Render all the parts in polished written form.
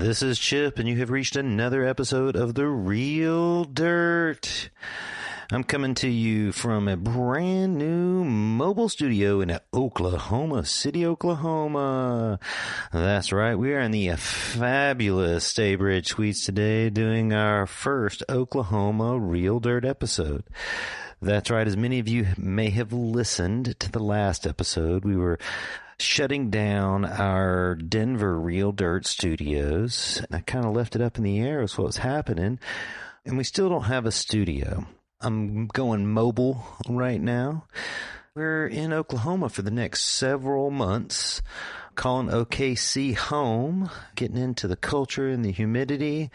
This is Chip, and you have reached another episode of The Real Dirt. I'm coming to you from a brand new mobile studio in Oklahoma City, Oklahoma. That's right, we are in the fabulous Staybridge Suites today doing our first Oklahoma Real Dirt episode. That's right, as many of you may have listened to the last episode, we were shutting down our Denver Real Dirt studios. I kind of left it up in the air as what was happening, and we still don't have a studio. I'm going mobile right now. We're in Oklahoma for the next several months, calling OKC home, getting into the culture and the humidity.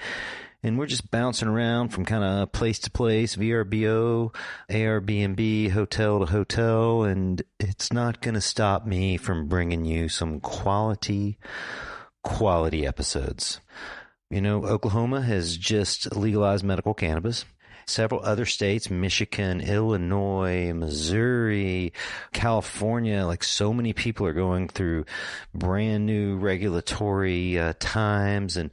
And we're just bouncing around from kind of place to place, VRBO, Airbnb, hotel to hotel, and it's not going to stop me from bringing you some quality episodes. You know, Oklahoma has just legalized medical cannabis. Several other states, Michigan, Illinois, Missouri, California, like so many people are going through brand new regulatory times. And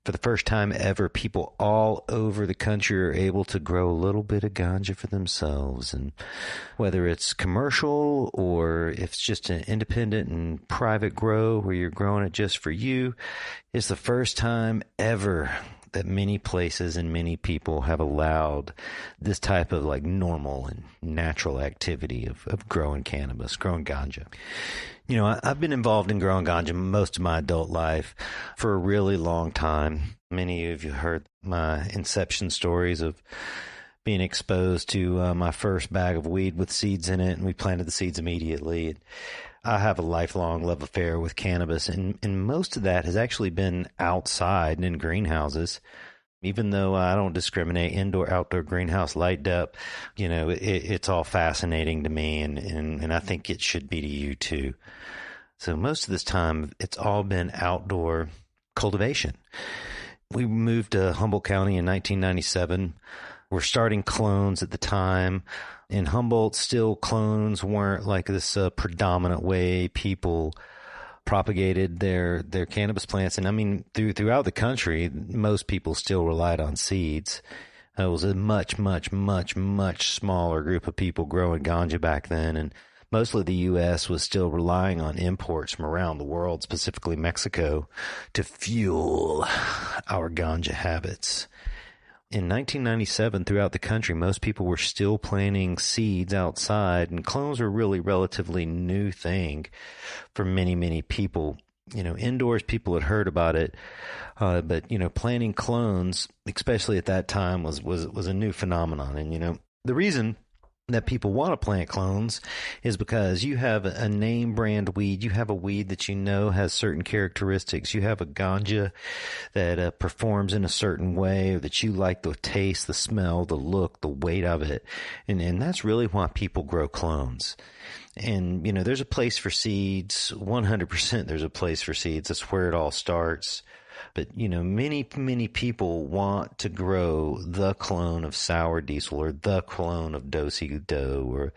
for the first time ever, people all over the country are able to grow a little bit of ganja for themselves. And whether it's commercial or if it's just an independent and private grow where you're growing it just for you, it's the first time ever that many places and many people have allowed this type of like normal and natural activity of growing cannabis, growing ganja. You know, I've been involved in growing ganja most of my adult life for a really long time. Many of you heard my inception stories of being exposed to my first bag of weed with seeds in it, and we planted the seeds immediately. I have a lifelong love affair with cannabis, and most of that has actually been outside and in greenhouses. Even though I don't discriminate, indoor, outdoor, greenhouse, light depth, you know, it's all fascinating to me, and I think it should be to you too. So most of this time, it's all been outdoor cultivation. We moved to Humboldt County in 1997. We're starting clones at the time. In Humboldt, still clones weren't like this predominant way people propagated their cannabis plants. And I mean, throughout the country, most people still relied on seeds. It was a much, much, much, much smaller group of people growing ganja back then. And mostly the U.S. was still relying on imports from around the world, specifically Mexico, to fuel our ganja habits. In 1997, throughout the country, most people were still planting seeds outside, and clones were really a relatively new thing for many, many people. You know, indoors, people had heard about it, but, you know, planting clones, especially at that time, was a new phenomenon. And, you know, the reason that people want to plant clones is because you have a name brand weed. You have a weed that you know has certain characteristics. You have a ganja that performs in a certain way, or that you like the taste, the smell, the look, the weight of it. And that's really why people grow clones. And, you know, there's a place for seeds. 100% there's a place for seeds. That's where it all starts. But, you know, many, many people want to grow the clone of sour diesel, or the clone of do-si-do, or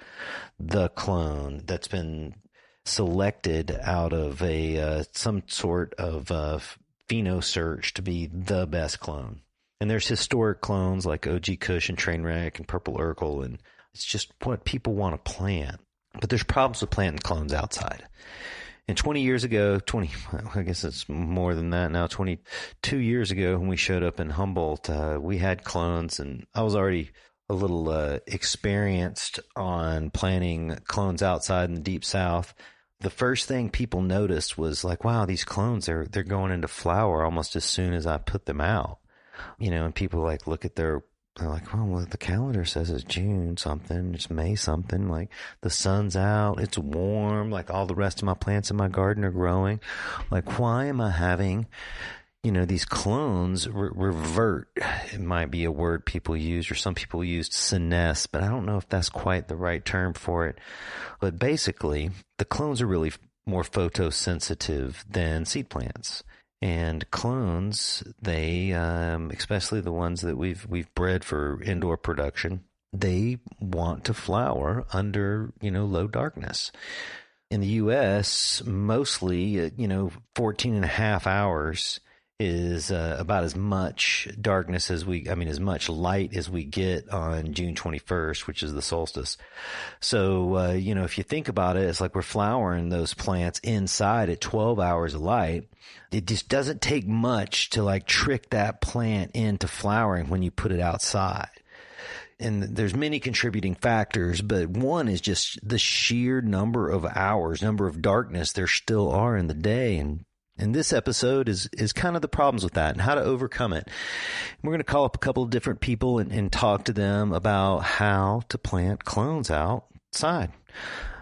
the clone that's been selected out of some sort of pheno search to be the best clone. And there's historic clones like OG Kush and Trainwreck and Purple Urkel, and it's just what people want to plant. But there's problems with planting clones outside. And 20 years ago, I guess it's more than that now, 22 years ago when we showed up in Humboldt, we had clones, and I was already a little experienced on planting clones outside in the deep south. The first thing people noticed was like, wow, these clones, they're going into flower almost as soon as I put them out. You know, and people like look at they're like, well, the calendar says it's June something, it's May something, like the sun's out, it's warm, like all the rest of my plants in my garden are growing. Like, why am I having, you know, these clones revert? It might be a word people use, or some people used senesce, but I don't know if that's quite the right term for it. But basically, the clones are really more photosensitive than seed plants. And clones, they, especially the ones that we've bred for indoor production, they want to flower under, you know, low darkness. In the U.S., mostly, 14 and a half hours is about as much darkness as as much light as we get on June 21st, which is the solstice. So, if you think about it, it's like we're flowering those plants inside at 12 hours of light. It just doesn't take much to like trick that plant into flowering when you put it outside. And there's many contributing factors, but one is just the sheer number of hours, number of darkness there still are in the day. And this episode is kind of the problems with that and how to overcome it. We're going to call up a couple of different people and talk to them about how to plant clones outside,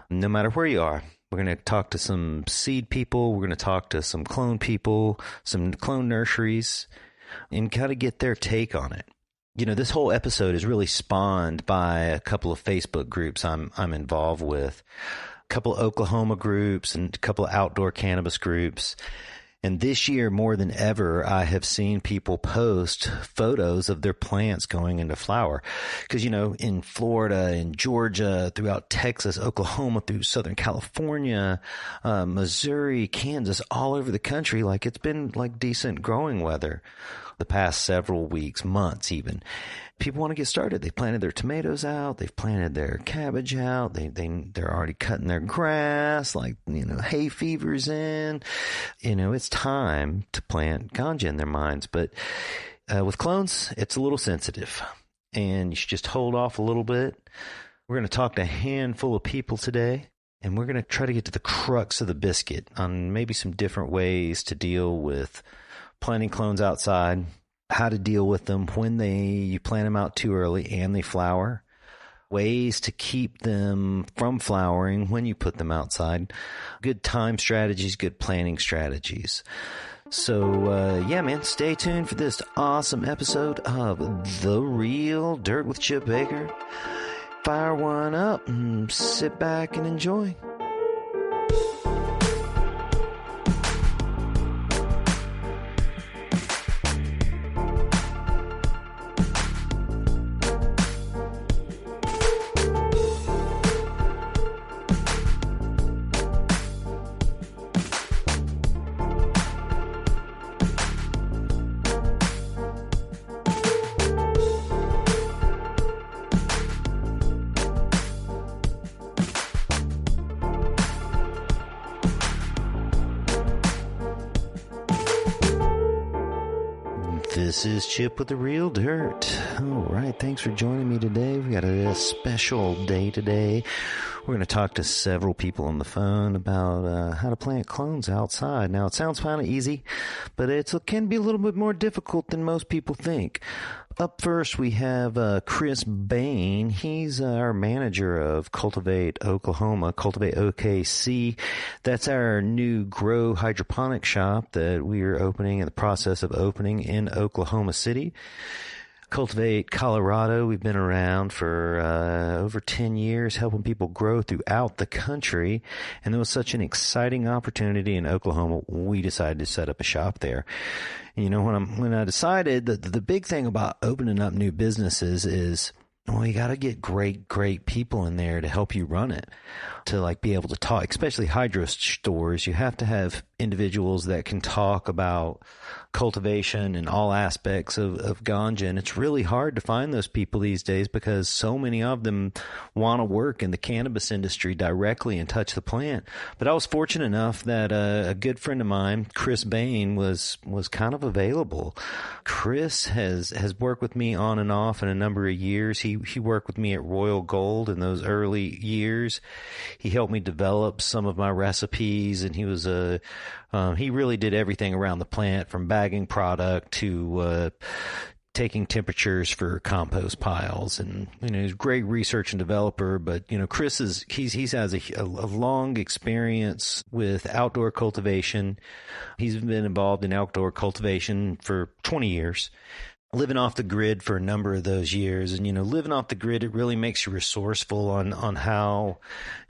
no matter where you are. We're going to talk to some seed people. We're going to talk to some clone people, some clone nurseries, and kind of get their take on it. This whole episode is really spawned by a couple of Facebook groups I'm involved with, a couple of Oklahoma groups and a couple of outdoor cannabis groups. And this year, more than ever, I have seen people post photos of their plants going into flower. Because, in Florida, in Georgia, throughout Texas, Oklahoma, through Southern California, Missouri, Kansas, all over the country, like it's been like decent growing weather the past several weeks, months even. People want to get started. They planted their tomatoes out. They've planted their cabbage out. They're already cutting their grass, like, hay fever's in. It's time to plant ganja in their minds. But with clones, it's a little sensitive. And you should just hold off a little bit. We're going to talk to a handful of people today. And we're going to try to get to the crux of the biscuit on maybe some different ways to deal with planting clones outside, how to deal with them when you plant them out too early and they flower, ways to keep them from flowering when you put them outside, good time strategies, good planting strategies. So, stay tuned for this awesome episode of The Real Dirt with Chip Baker. Fire one up and sit back and enjoy. This is Chip with The Real Dirt. All right, thanks for joining me today. We got a special day today. We're going to talk to several people on the phone about how to plant clones outside. Now, it sounds kind of easy, but it can be a little bit more difficult than most people think. Up first, we have Chris Bain. He's our manager of Cultivate Oklahoma, Cultivate OKC. That's our new grow hydroponic shop that we are opening, in the process of opening in Oklahoma City. Cultivate Colorado, we've been around for over 10 years helping people grow throughout the country, and there was such an exciting opportunity in Oklahoma, we decided to set up a shop there. When I decided that the big thing about opening up new businesses is, well, you got to get great people in there to help you run it, to like be able to talk, especially hydro stores. You have to have individuals that can talk about cultivation and all aspects of ganja. And it's really hard to find those people these days because so many of them want to work in the cannabis industry directly and touch the plant. But I was fortunate enough that a good friend of mine, Chris Bain, was kind of available. Chris has worked with me on and off in a number of years. He worked with me at Royal Gold in those early years. He helped me develop some of my recipes, and he was he really did everything around the plant, from bagging product to taking temperatures for compost piles. And he's a great research and developer. But Chris he has a long experience with outdoor cultivation. He's been involved in outdoor cultivation for 20 years. Living off the grid for a number of those years. And, living off the grid, it really makes you resourceful on how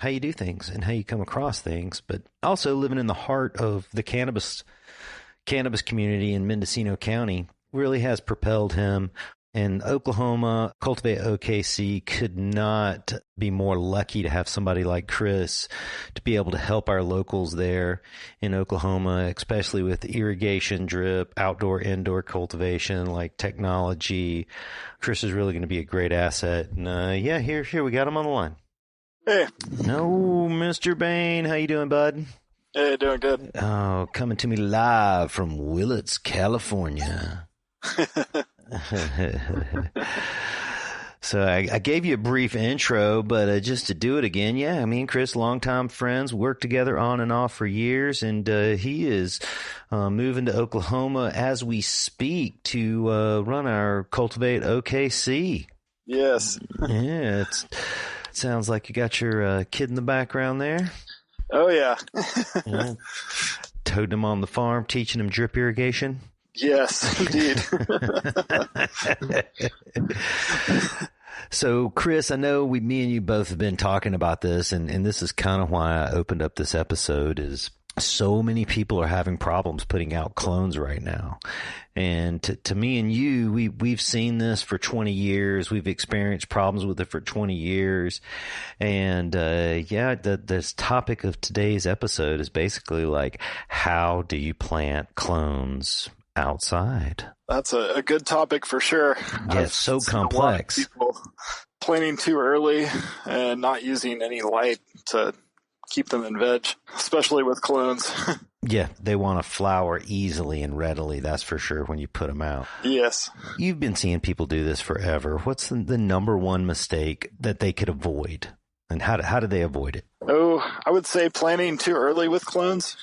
you do things and how you come across things. But also living in the heart of the cannabis community in Mendocino County really has propelled him And Oklahoma, Cultivate OKC could not be more lucky to have somebody like Chris to be able to help our locals there in Oklahoma, especially with irrigation, drip, outdoor, indoor cultivation, like technology. Chris is really going to be a great asset. And here we got him on the line. Hey. No, Mr. Bain, how you doing, bud? Hey, doing good. Oh, coming to me live from Willits, California. So I gave you a brief intro, but just to do it again, me and Chris, longtime friends, worked together on and off for years, and he is moving to Oklahoma as we speak to run our Cultivate OKC. Yes. Yeah, it sounds like you got your kid in the background there. Oh, yeah. Toting him on the farm, teaching him drip irrigation. Yes, indeed. So, Chris, I know me and you both have been talking about this, and this is kind of why I opened up this episode, is so many people are having problems putting out clones right now. And to me and you, we've seen this for 20 years. We've experienced problems with it for 20 years. And, this topic of today's episode is basically like, how do you plant clones outside? That's a good topic for sure. Yeah, it's so complex. People planting too early and not using any light to keep them in veg, especially with clones. Yeah, they want to flower easily and readily, that's for sure, when you put them out. Yes. You've been seeing people do this forever. What's the number one mistake that they could avoid? And how do they avoid it? Oh, I would say planting too early with clones.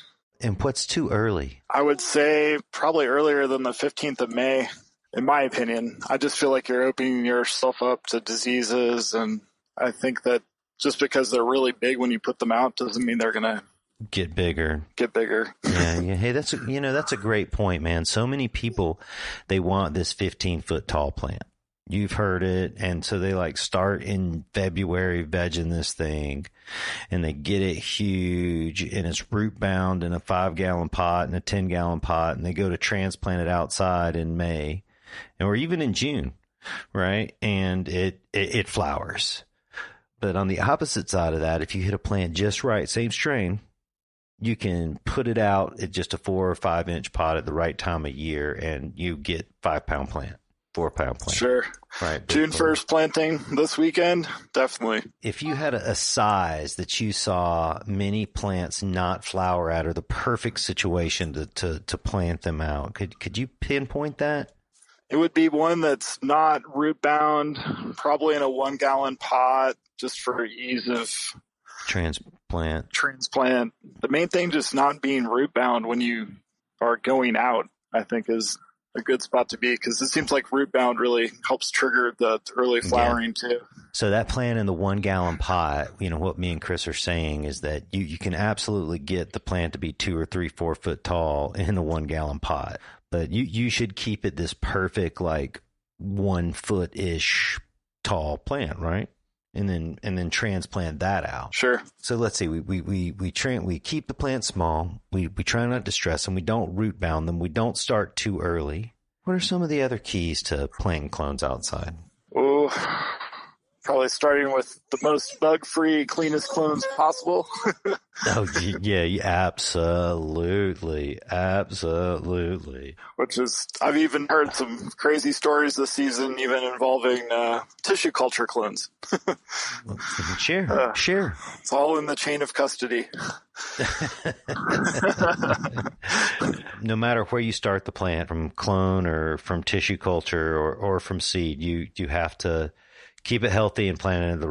And what's too early? I would say probably earlier than the 15th of May, in my opinion. I just feel like you're opening yourself up to diseases, and I think that just because they're really big when you put them out doesn't mean they're going to get bigger. Yeah. Hey, that's a great point, man. So many people, they want this 15-foot tall plant. You've heard it. And so they start in February vegging this thing, and they get it huge, and it's root bound in a 5-gallon pot and a 10-gallon pot. And they go to transplant it outside in May or even in June. Right. And it flowers. But on the opposite side of that, if you hit a plant just right, same strain, you can put it out at just a 4 or 5 inch pot at the right time of year, and you get 5-pound plant. 4-pound plant. Sure. Right. June 1st planting this weekend, definitely. If you had a size that you saw many plants not flower at, or the perfect situation to plant them out, could you pinpoint that? It would be one that's not root bound, probably in a 1-gallon pot, just for ease of transplant. The main thing, just not being root bound when you are going out, I think is a good spot to be, because it seems like root bound really helps trigger the early flowering too. So that plant in the 1-gallon pot, what me and Chris are saying is that you can absolutely get the plant to be 2 or 3, 4 foot tall in the 1-gallon pot, but you should keep it this perfect 1 foot-ish tall plant, right? And then transplant that out. Sure. So let's see, we keep the plant small. We try not to stress them. We don't root bound them. We don't start too early. What are some of the other keys to planting clones outside? Oh, probably starting with the most bug-free, cleanest clones possible. Oh, yeah, absolutely. Which is, I've even heard some crazy stories this season, even involving tissue culture clones. Sure. It's all in the chain of custody. No matter where you start the plant, from clone or from tissue culture or from seed, you have to keep it healthy and plant it at the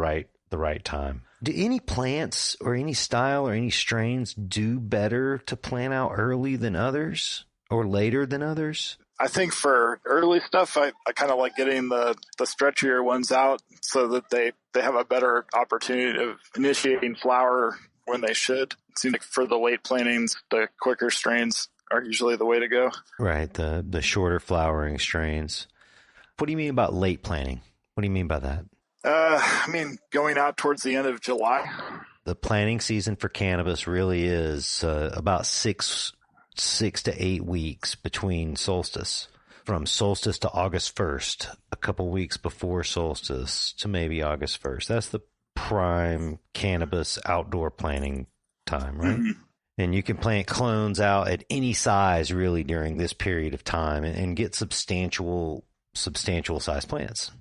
right time. Do any plants or any style or any strains do better to plant out early than others or later than others? I think for early stuff, I kind of like getting the stretchier ones out so that they have a better opportunity of initiating flower when they should. It seems like for the late plantings, the quicker strains are usually the way to go. Right, the shorter flowering strains. What do you mean about late planting? What do you mean by that? Going out towards the end of July. The planting season for cannabis really is about 6 to 8 weeks between solstice. from solstice to August 1st, a couple weeks before solstice to maybe August 1st. That's the prime cannabis outdoor planting time, right? Mm-hmm. And you can plant clones out at any size really during this period of time and get substantial size plants.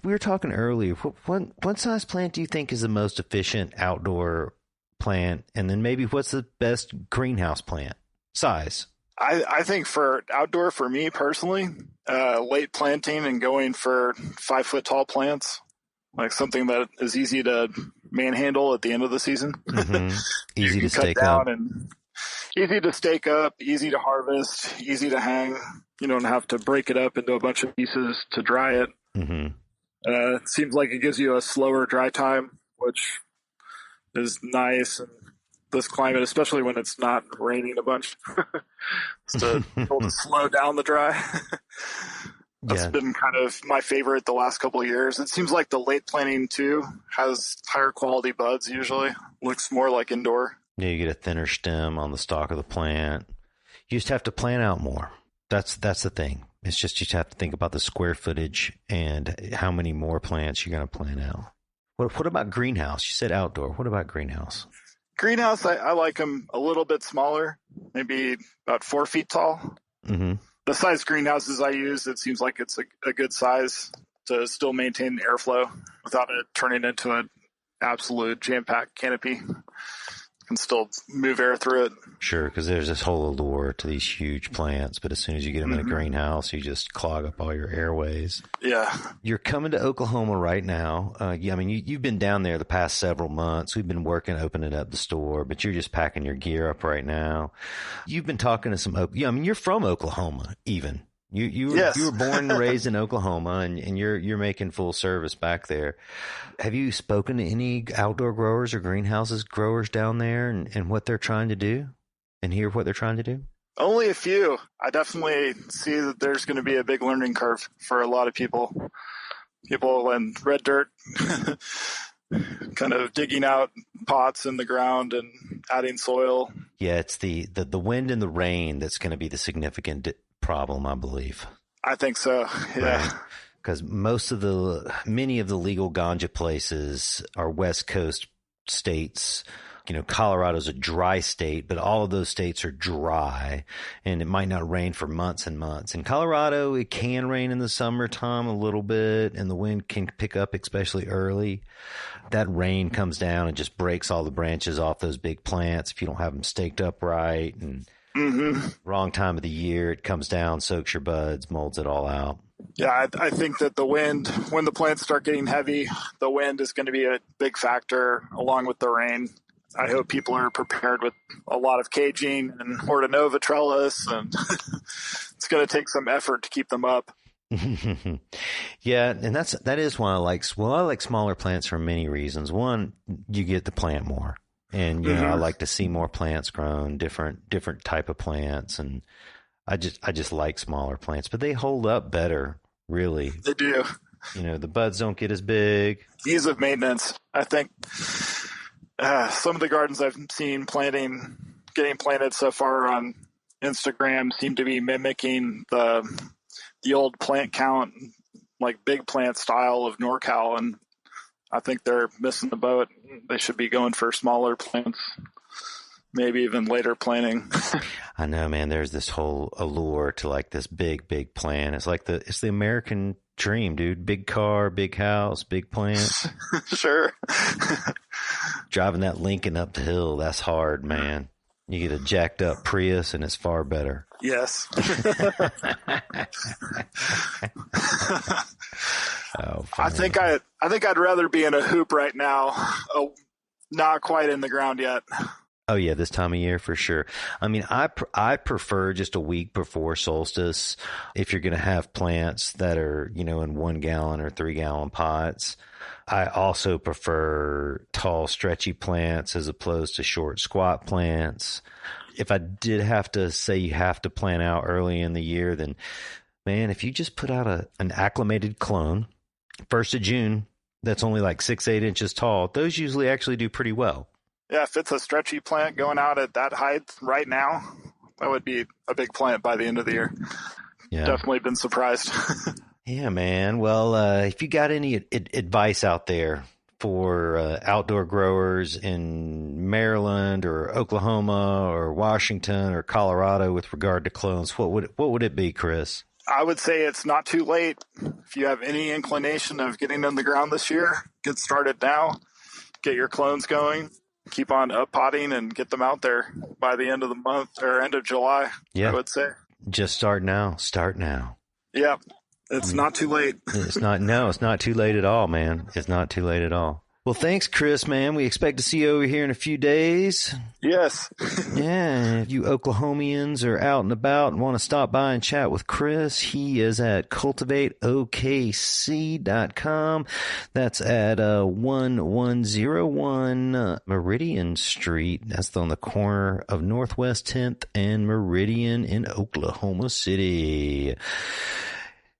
We were talking earlier, what size plant do you think is the most efficient outdoor plant? And then maybe what's the best greenhouse plant size? I think for outdoor, for me personally, late planting and going for 5 foot tall plants, like something that is easy to manhandle at the end of the season. Mm-hmm. Easy to stake up. And easy to stake up, easy to harvest, easy to hang. You don't have to break it up into a bunch of pieces to dry it. Mm-hmm. It seems like it gives you a slower dry time, which is nice in this climate, especially when it's not raining a bunch. to slow down the dry. That's been kind of my favorite the last couple of years. It seems like the late planting too has higher quality buds usually. Looks more like indoor. Yeah, you get a thinner stem on the stalk of the plant. You just have to plant out more. That's the thing. It's just you have to think about the square footage and how many more plants you're going to plant out. What about greenhouse? You said outdoor. What about greenhouse? Greenhouse, I like them a little bit smaller, maybe about 4 feet tall. Mm-hmm. The size greenhouses I use, it seems like it's a good size to still maintain airflow without it turning into an absolute jam-packed canopy. Can still move air through it. Sure, because there's this whole allure to these huge plants, but as soon as you get them in a greenhouse, you just clog up all your airways. Yeah. You're coming to Oklahoma right now. You've been down there the past several months. We've been working, opening up the store, but you're just packing your gear up right now. You've been talking to some, you're from Oklahoma even. You were born and raised in Oklahoma, and you're making full service back there. Have you spoken to any outdoor growers or greenhouses growers down there and what they're trying to do and hear what they're trying to do? Only a few. I definitely see that there's going to be a big learning curve for a lot of people. People in red dirt kind of digging out pots in the ground and adding soil. Yeah, it's the wind and the rain that's going to be the significant problem, I believe. I think so. Yeah. Right. Because many of the legal ganja places are West Coast states. Colorado's a dry state, but all of those states are dry, and it might not rain for months and months. In Colorado, it can rain in the summertime a little bit, and the wind can pick up, especially early. That rain comes down and just breaks all the branches off those big plants if you don't have them staked up right, and wrong time of the year, it comes down, soaks your buds, molds it all out. Yeah, I think that the wind, when the plants start getting heavy, the wind is going to be a big factor along with the rain. I hope people are prepared with a lot of caging and Hortonova trellis, and it's going to take some effort to keep them up. Yeah, and that is why I like smaller plants for many reasons. One, you get to plant more. And, I like to see more plants grown, different type of plants. And I just like smaller plants, but they hold up better, really. They do. The buds don't get as big. Ease of maintenance. I think some of the gardens I've seen getting planted so far on Instagram seem to be mimicking the old plant count, like big plant style of NorCal. And I think they're missing the boat. They should be going for smaller plants, maybe even later planting. I know, man. There's this whole allure to like this big plant. It's the American dream, dude. Big car, big house, big plant. Sure. Driving that Lincoln up the hill, that's hard, man. You get a jacked up Prius, and it's far better. Yes. Oh, I think I'd rather be in a hoop right now. Oh, not quite in the ground yet. Oh yeah, this time of year for sure. I mean, I prefer just a week before solstice if you're going to have plants that are, in 1 gallon or 3 gallon pots. I also prefer tall, stretchy plants as opposed to short, squat plants. If I did have to say you have to plant out early in the year, then man, if you just put out an acclimated clone, 1st of June, that's only like 6-8 inches tall, those usually actually do pretty well. Yeah, if it's a stretchy plant going out at that height right now, that would be a big plant by the end of the year. definitely been surprised. Yeah, man. Well, if you got any advice out there for outdoor growers in Maryland or Oklahoma or Washington or Colorado with regard to clones, what would it be, Chris? I would say it's not too late. If you have any inclination of getting in the ground this year, get started now. Get your clones going. Keep on up potting and get them out there by the end of the month or end of July, I would say. Just start now. Start now. Yeah. It's not too late. It's not too late at all, man. It's not too late at all. Well, thanks, Chris, man. We expect to see you over here in a few days. Yes. Yeah, if you Oklahomians are out and about and want to stop by and chat with Chris, he is at cultivateokc.com. That's at 1101 Meridian Street. That's on the corner of Northwest 10th and Meridian in Oklahoma City.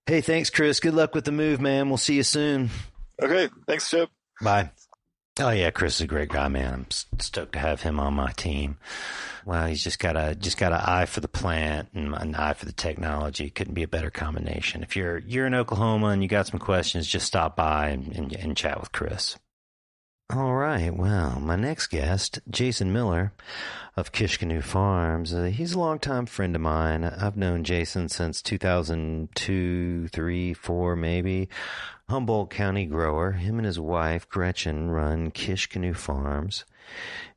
Hey, thanks, Chris. Good luck with the move, man. We'll see you soon. Okay. Thanks, Chip. Bye. Oh yeah, Chris is a great guy, man. I'm stoked to have him on my team. Well, he's just got an eye for the plant and an eye for the technology. Couldn't be a better combination. If you're in Oklahoma and you got some questions, just stop by and chat with Chris. All right. Well, my next guest, Jason Miller of Kiskanu Farms. He's a longtime friend of mine. I've known Jason since 2002, 3, 4, maybe. Humboldt County grower. Him and his wife, Gretchen, run Kiskanu Farms.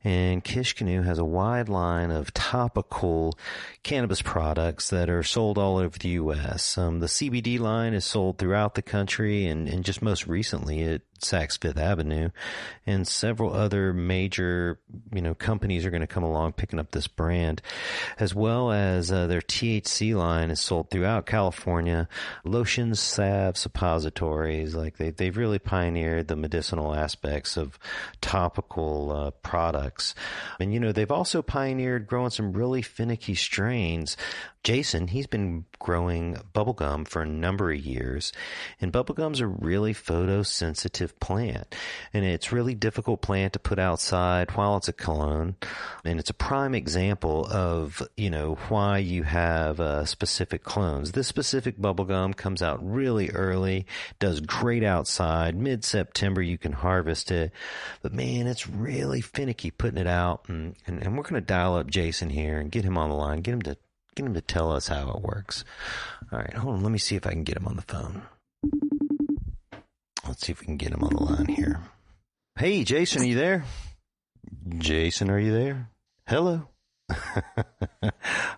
And Kiskanu has a wide line of topical cannabis products that are sold all over the U.S. The CBD line is sold throughout the country and just most recently at Saks Fifth Avenue. And several other major, companies are going to come along picking up this brand, as well as their THC line is sold throughout California. Lotions, salves, suppositories, like they've really pioneered the medicinal aspects of topical products. And, they've also pioneered growing some really finicky strains. Jason, he's been growing bubblegum for a number of years, and bubblegum's a really photosensitive plant, and it's a really difficult plant to put outside while it's a clone, and it's a prime example of, why you have specific clones. This specific bubblegum comes out really early, does great outside. Mid-September, you can harvest it, but man, it's really finicky putting it out, and we're going to dial up Jason here and get him on the line, get him to tell us how it works. All right, hold on. Let me see if I can get him on the phone. Let's see if we can get him on the line here. Hey, Jason, are you there? Jason, are you there? Hello.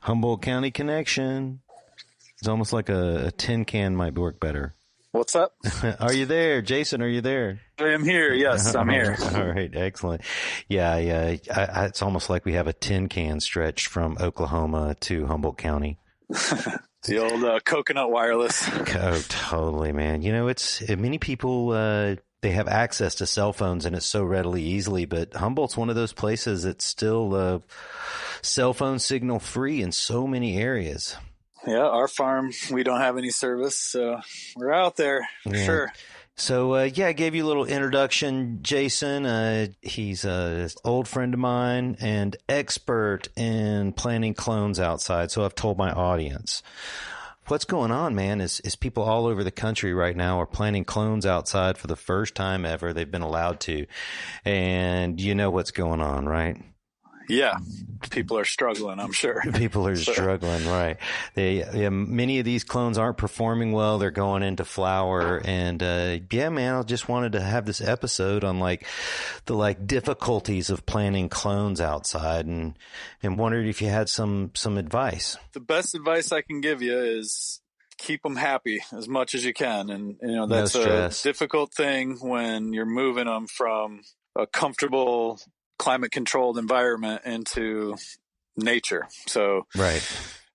Humboldt County connection. It's almost like a tin can might work better. What's up? Are you there? Jason, are you there? I am here. Yes, I'm here. All right. Excellent. Yeah. It's almost like we have a tin can stretched from Oklahoma to Humboldt County. The old coconut wireless. Oh, totally, man. It's many people, they have access to cell phones and it's so readily easily, but Humboldt's one of those places that's still cell phone signal free in so many areas. Yeah, our farm, we don't have any service, so we're out there for sure. So, I gave you a little introduction, Jason. He's an old friend of mine and expert in planting clones outside, so I've told my audience. What's going on, man, is people all over the country right now are planting clones outside for the first time ever. They've been allowed to. And you know what's going on, right? Yeah, people are struggling, I'm sure. People are struggling, right. Many of these clones aren't performing well. They're going into flower. And, man, I just wanted to have this episode on the difficulties of planting clones outside and wondered if you had some advice. The best advice I can give you is keep them happy as much as you can. And, that's a difficult thing when you're moving them from a comfortable climate-controlled environment into nature. So right.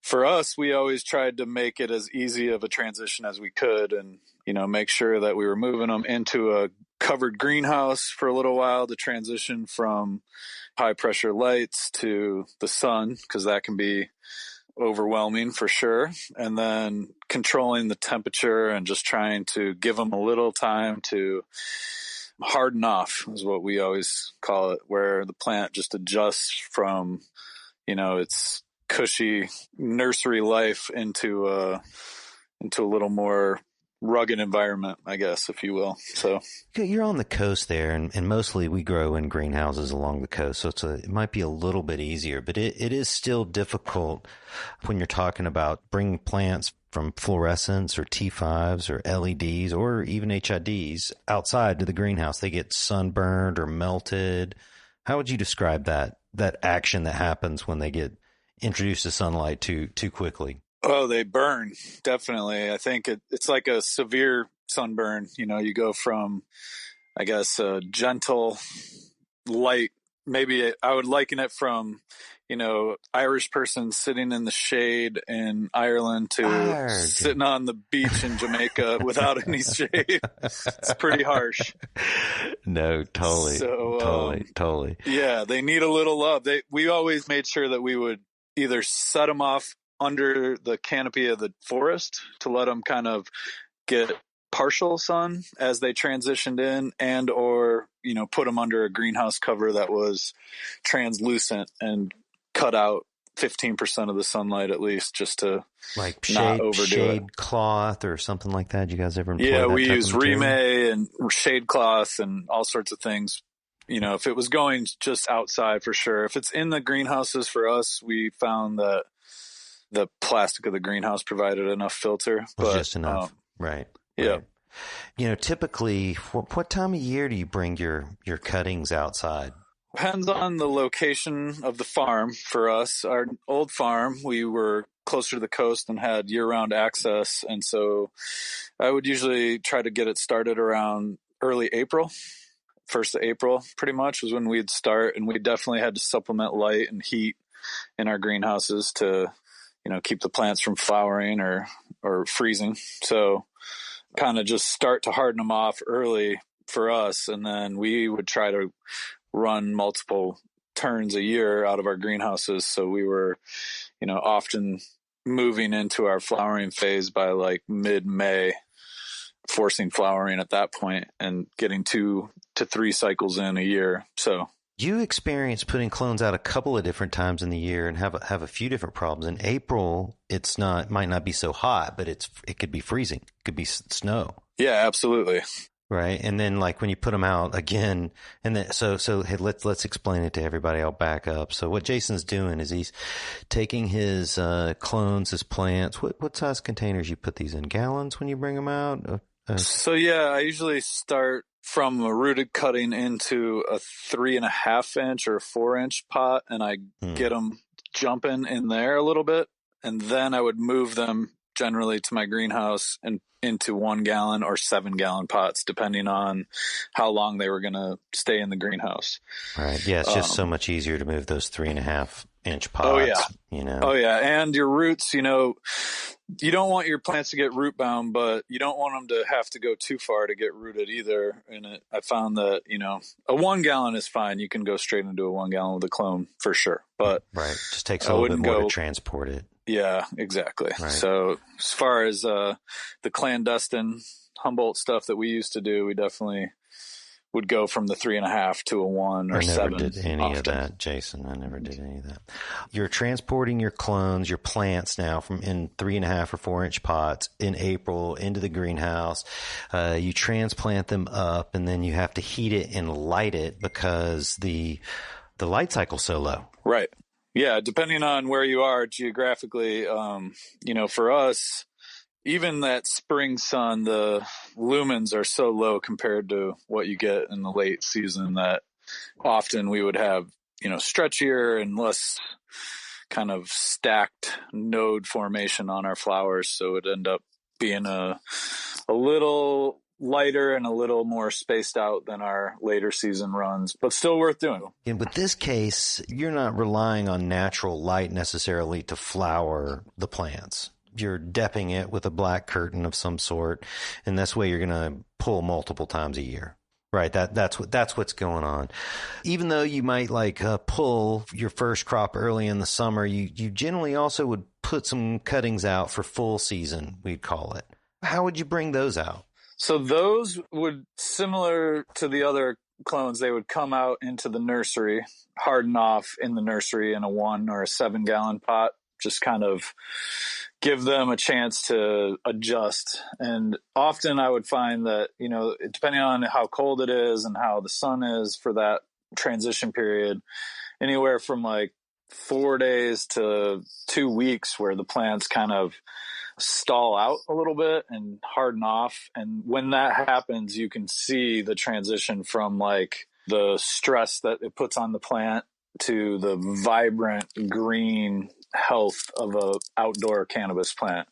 For us, we always tried to make it as easy of a transition as we could and, make sure that we were moving them into a covered greenhouse for a little while to transition from high-pressure lights to the sun, because that can be overwhelming for sure. And then controlling the temperature and just trying to give them a little time to harden off is what we always call it, where the plant just adjusts from, its cushy nursery life into a little more rugged environment, I guess, if you will. So you're on the coast there, and mostly we grow in greenhouses along the coast, so it might be a little bit easier, but it is still difficult when you're talking about bringing plants from fluorescents or T5s or LEDs or even HIDs outside to the greenhouse. They get sunburned or melted. How would you describe that action that happens when they get introduced to sunlight too quickly? Oh, they burn. Definitely. I think it's like a severe sunburn. You go from, I guess, a gentle light. Maybe I would liken it from, Irish person sitting in the shade in Ireland to sitting on the beach in Jamaica without any shade. It's pretty harsh. No, totally. So, totally. Yeah, they need a little love. We always made sure that we would either set them off under the canopy of the forest to let them kind of get partial sun as they transitioned in, and or put them under a greenhouse cover that was translucent and cut out 15% of the sunlight at least, just to like not overdo shade it. cloth or something like that. You guys ever employ Yeah, that we type use of material? Rime and shade cloth and all sorts of things. If it was going just outside, for sure. If it's in the greenhouses, for us, we found that the plastic of the greenhouse provided enough filter. But just enough. Right. Yeah. Right. Typically, what time of year do you bring your cuttings outside? Depends on the location of the farm. For us, our old farm, we were closer to the coast and had year-round access. And so I would usually try to get it started around early April. 1st of April, pretty much, was when we'd start. And we definitely had to supplement light and heat in our greenhouses to keep the plants from flowering or freezing. So kind of just start to harden them off early for us. And then we would try to run multiple turns a year out of our greenhouses. So we were, often moving into our flowering phase by like mid-May, forcing flowering at that point and getting 2 to 3 cycles in a year. So you experience putting clones out a couple of different times in the year and have a few different problems. In April, might not be so hot, but it could be freezing. It could be snow. Yeah, absolutely. Right. And then like when you put them out again, and then so hey, let's explain it to everybody. I'll back up. So what Jason's doing is he's taking his clones, his plants. What size containers you put these in? Gallons when you bring them out? So yeah, I usually start from a rooted cutting into a 3.5 inch or 4-inch pot, and I get them jumping in there a little bit, and then I would move them generally to my greenhouse and into 1 gallon or 7 gallon pots, depending on how long they were going to stay in the greenhouse. Right. Yeah, it's just so much easier to move those 3.5-inch pots. Oh yeah. Oh yeah, and your roots, you don't want your plants to get root bound, but you don't want them to have to go too far to get rooted either. And I found that, a 1 gallon is fine. You can go straight into a 1 gallon with a clone for sure. But right. Just takes a little bit more to transport it. Yeah, exactly. Right. So as far as the clandestine Humboldt stuff that we used to do, we definitely would go from the 3.5 to a 1 or 7. I never did any of that, Jason. I never did any of that. You're transporting your clones, your plants now from in 3.5 or 4-inch pots in April into the greenhouse. You transplant them up, and then you have to heat it and light it because the light cycle's so low. Right. Yeah, depending on where you are geographically, for us, even that spring sun, the lumens are so low compared to what you get in the late season that often we would have, stretchier and less kind of stacked node formation on our flowers. So it'd end up being a little lighter and a little more spaced out than our later season runs, but still worth doing. And with this case, you're not relying on natural light necessarily to flower the plants. You're depping it with a black curtain of some sort, and that's why you're going to pull multiple times a year. Right. That's what's going on. Even though you might pull your first crop early in the summer, you generally also would put some cuttings out for full season, we'd call it. How would you bring those out? So those would, similar to the other clones, they would come out into the nursery, harden off in the nursery in a 1 or a 7 gallon pot. just kind of give them a chance to adjust. And often I would find that, depending on how cold it is and how the sun is for that transition period, anywhere from like 4 days to 2 weeks where the plants kind of stall out a little bit and harden off. And when that happens, you can see the transition from like the stress that it puts on the plant to the vibrant green health of a outdoor cannabis plant.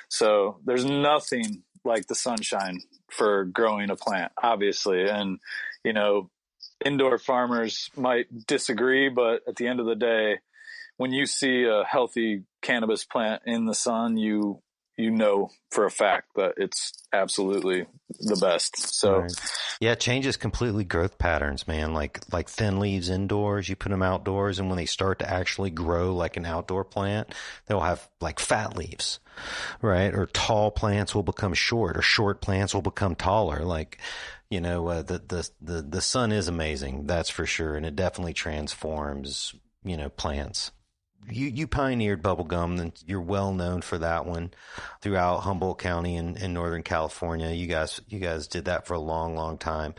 So there's nothing like the sunshine for growing a plant, obviously. And, indoor farmers might disagree, but at the end of the day, when you see a healthy cannabis plant in the sun, you know for a fact that it's absolutely the best. So, right. Yeah, it changes completely growth patterns, man. Like thin leaves indoors, you put them outdoors, and when they start to actually grow like an outdoor plant, they'll have like fat leaves, right? Or tall plants will become short, or short plants will become taller. Like, the sun is amazing, that's for sure, and it definitely transforms, plants. You pioneered bubblegum, and you're well known for that one throughout Humboldt County in Northern California. You guys did that for a long, long time.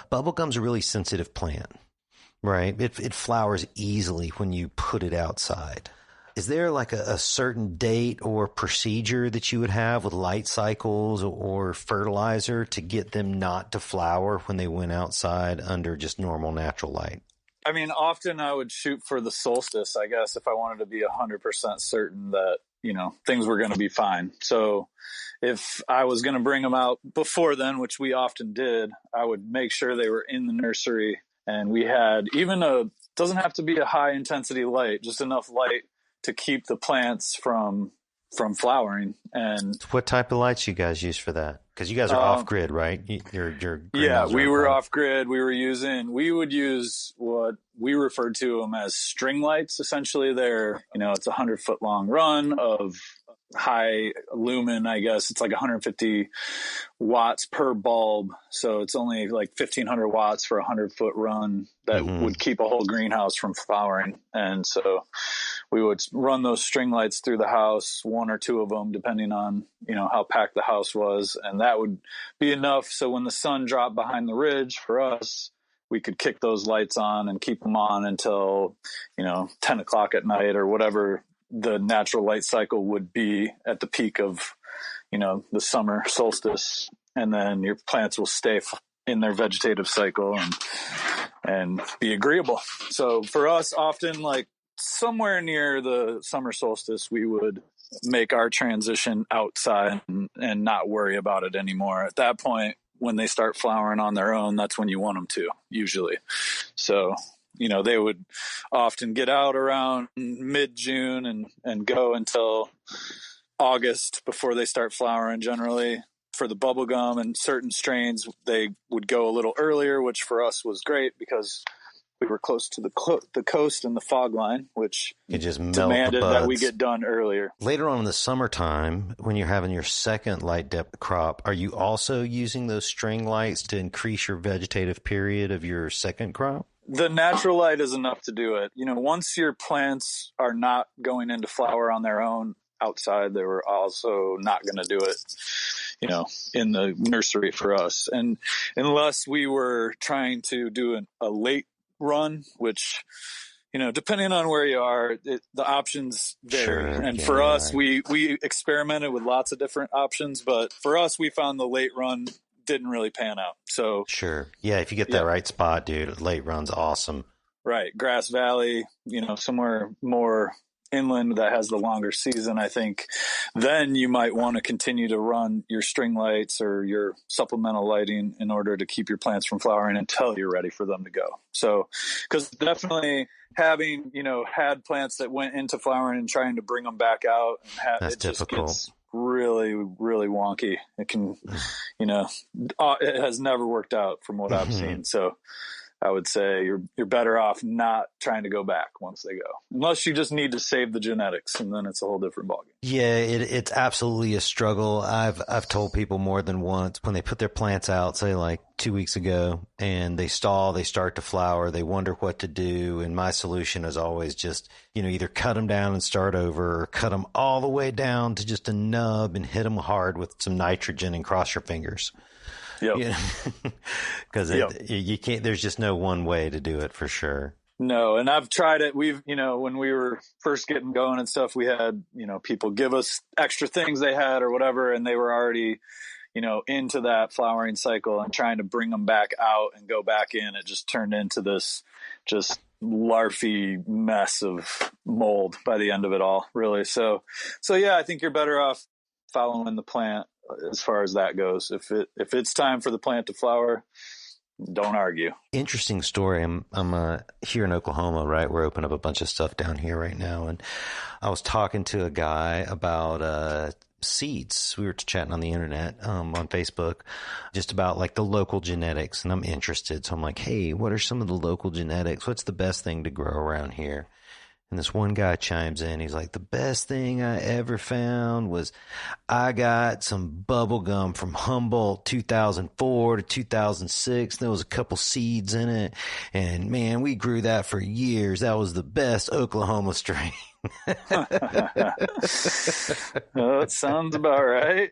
Bubblegum's a really sensitive plant, right? It flowers easily when you put it outside. Is there like a certain date or procedure that you would have with light cycles or fertilizer to get them not to flower when they went outside under just normal natural light? I mean, often I would shoot for the solstice, I guess, if I wanted to be 100% certain that, things were going to be fine. So if I was going to bring them out before then, which we often did, I would make sure they were in the nursery. And we had doesn't have to be a high intensity light, just enough light to keep the plants from flowering. And what type of lights you guys use for that? Because you guys are off grid, right? Yeah, we were off grid. We would use what we referred to them as string lights. Essentially, they're it's a 100-foot long run of high lumen. I guess it's like 150 watts per bulb, so it's only like 1,500 watts for a 100-foot run that would keep a whole greenhouse from flowering. And so we would run those string lights through the house, one or two of them, depending on, how packed the house was. And that would be enough. So when the sun dropped behind the ridge for us, we could kick those lights on and keep them on until, 10 o'clock at night or whatever the natural light cycle would be at the peak of, the summer solstice. And then your plants will stay in their vegetative cycle and be agreeable. So for us, often like somewhere near the summer solstice, we would make our transition outside and not worry about it anymore. At that point, when they start flowering on their own, that's when you want them to, usually. So, they would often get out around mid-June and go until August before they start flowering. Generally, for the bubblegum and certain strains, they would go a little earlier, which for us was great because we were close to the coast and the fog line, which demanded that we get done earlier. Later on in the summertime, when you're having your second light depth crop, are you also using those string lights to increase your vegetative period of your second crop? The natural light is enough to do it. Once your plants are not going into flower on their own outside, they were also not going to do it, in the nursery for us. And unless we were trying to do a late run, which, depending on where you are, the options vary. Sure, and for us, right. we experimented with lots of different options, but for us, we found the late run didn't really pan out. So sure. Yeah. If you get that right spot, dude, late run's awesome. Right. Grass Valley, somewhere more inland that has the longer season, I think, then you might want to continue to run your string lights or your supplemental lighting in order to keep your plants from flowering until you're ready for them to go. So, because definitely having, had plants that went into flowering and trying to bring them back out, that's it just difficult. Gets really, really wonky. It can, it has never worked out from what I've seen. So I would say you're better off not trying to go back once they go, unless you just need to save the genetics, and then it's a whole different ballgame. Yeah, it's absolutely a struggle. I've told people more than once when they put their plants out, say like 2 weeks ago, and they stall, they start to flower, they wonder what to do. And my solution is always just, either cut them down and start over, or cut them all the way down to just a nub and hit them hard with some nitrogen and cross your fingers. Yep. Because you can't, there's just no one way to do it for sure. No, and I've tried it. We've, when we were first getting going and stuff, we had, people give us extra things they had or whatever, and they were already, into that flowering cycle, and trying to bring them back out and go back in. It just turned into this just larfy mess of mold by the end of it all, really. So yeah, I think you're better off following the plant as far as that goes. If it's time for the plant to flower, don't argue. Interesting story. I'm here in Oklahoma, right? We're opening up a bunch of stuff down here right now. And I was talking to a guy about seeds. We were chatting on the internet, on Facebook, just about like the local genetics. And I'm interested. So I'm like, hey, what are some of the local genetics? What's the best thing to grow around here? And this one guy chimes in. He's like, the best thing I ever found was I got some bubble gum from Humboldt 2004 to 2006. There was a couple seeds in it. And man, we grew that for years. That was the best Oklahoma strain. That sounds about right.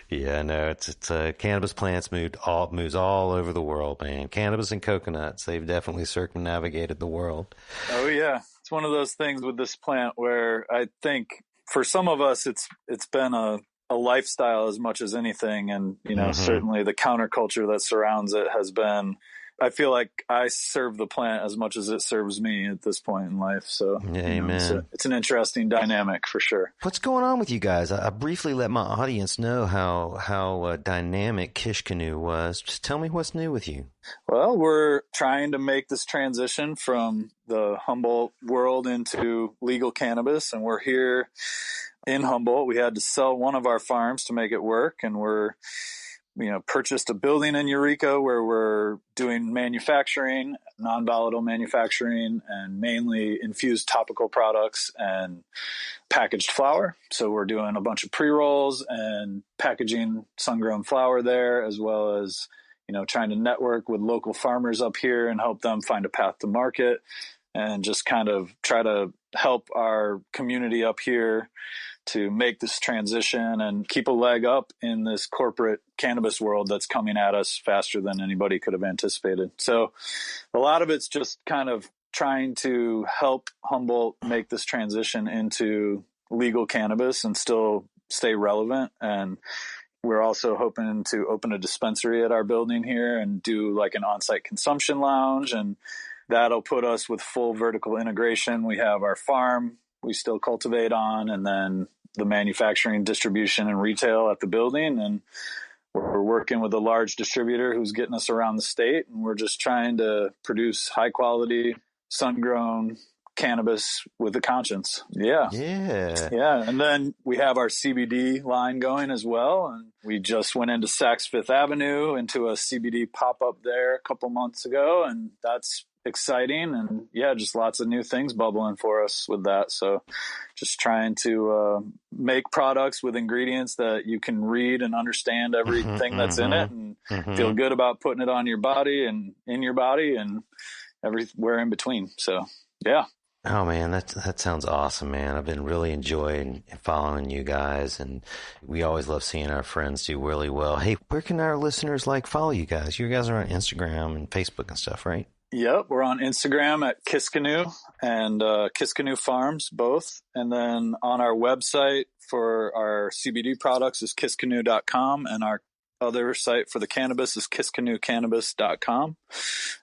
Yeah, no, it's cannabis plants moves all over the world, man. Cannabis and coconuts, they've definitely circumnavigated the world. Oh yeah, it's one of those things with this plant where I think for some of us it's been a lifestyle as much as anything, and certainly the counterculture that surrounds it has been. I feel like I serve the plant as much as it serves me at this point in life. So, amen. It's an interesting dynamic for sure. What's going on with you guys? I briefly let my audience know how dynamic Kiskanu was. Just tell me what's new with you. Well, we're trying to make this transition from the Humboldt world into legal cannabis, and we're here in Humboldt. We had to sell one of our farms to make it work, and we're purchased a building in Eureka where we're doing manufacturing, non-volatile manufacturing, and mainly infused topical products and packaged flower. So we're doing a bunch of pre-rolls and packaging sun-grown flower there, as well as, trying to network with local farmers up here and help them find a path to market, and just kind of try to help our community up here to make this transition and keep a leg up in this corporate cannabis world that's coming at us faster than anybody could have anticipated. So a lot of it's just kind of trying to help Humboldt make this transition into legal cannabis and still stay relevant. And we're also hoping to open a dispensary at our building here and do like an on-site consumption lounge, and that'll put us with full vertical integration. We have our farm we still cultivate on, and then the manufacturing, distribution, and retail at the building. And we're working with a large distributor who's getting us around the state, and we're just trying to produce high quality, sun-grown cannabis with a conscience. Yeah. And then we have our CBD line going as well. And we just went into Saks Fifth Avenue into a CBD pop-up there a couple months ago, and that's exciting. And yeah, just lots of new things bubbling for us with that. So just trying to make products with ingredients that you can read and understand everything that's in it, and feel good about putting it on your body and in your body and everywhere in between. So yeah. Oh man, that sounds awesome, man. I've been really enjoying following you guys, and we always love seeing our friends do really well. Hey, where can our listeners follow you guys? You guys are on Instagram and Facebook and stuff, right? Yep, we're on Instagram at Kiskanu and Kiskanu Farms, both. And then on our website for our CBD products is kiskanu.com, and our other site for the cannabis is kiskanucannabis.com.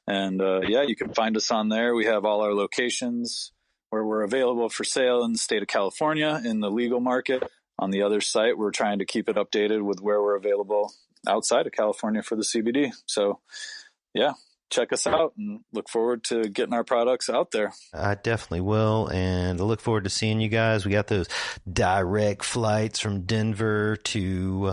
And yeah, you can find us on there. We have all our locations where we're available for sale in the state of California in the legal market. On the other site, we're trying to keep it updated with where we're available outside of California for the CBD. So yeah, check us out and look forward to getting our products out there. I definitely will. And I look forward to seeing you guys. We got those direct flights from Denver to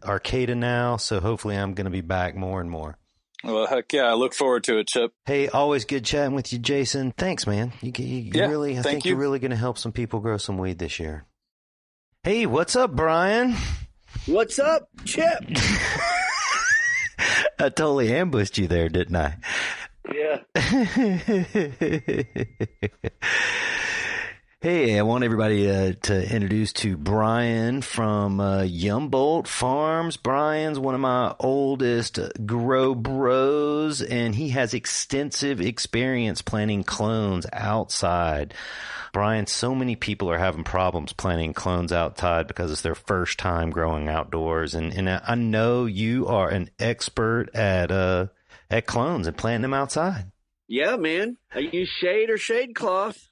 Arcata now. So hopefully I'm going to be back more and more. Well, heck yeah. I look forward to it, Chip. Hey, always good chatting with you, Jason. Thanks, man. You really, I think you're really going to help some people grow some weed this year. Hey, what's up, Brian? What's up, Chip? I totally ambushed you there, didn't I? Yeah. Hey, I want everybody to introduce to Brian from Yumboldt Farms. Brian's one of my oldest grow bros, and he has extensive experience planting clones outside. Brian, so many people are having problems planting clones outside because it's their first time growing outdoors, and I know you are an expert at clones and planting them outside. Yeah, man. I use shade or shade cloth.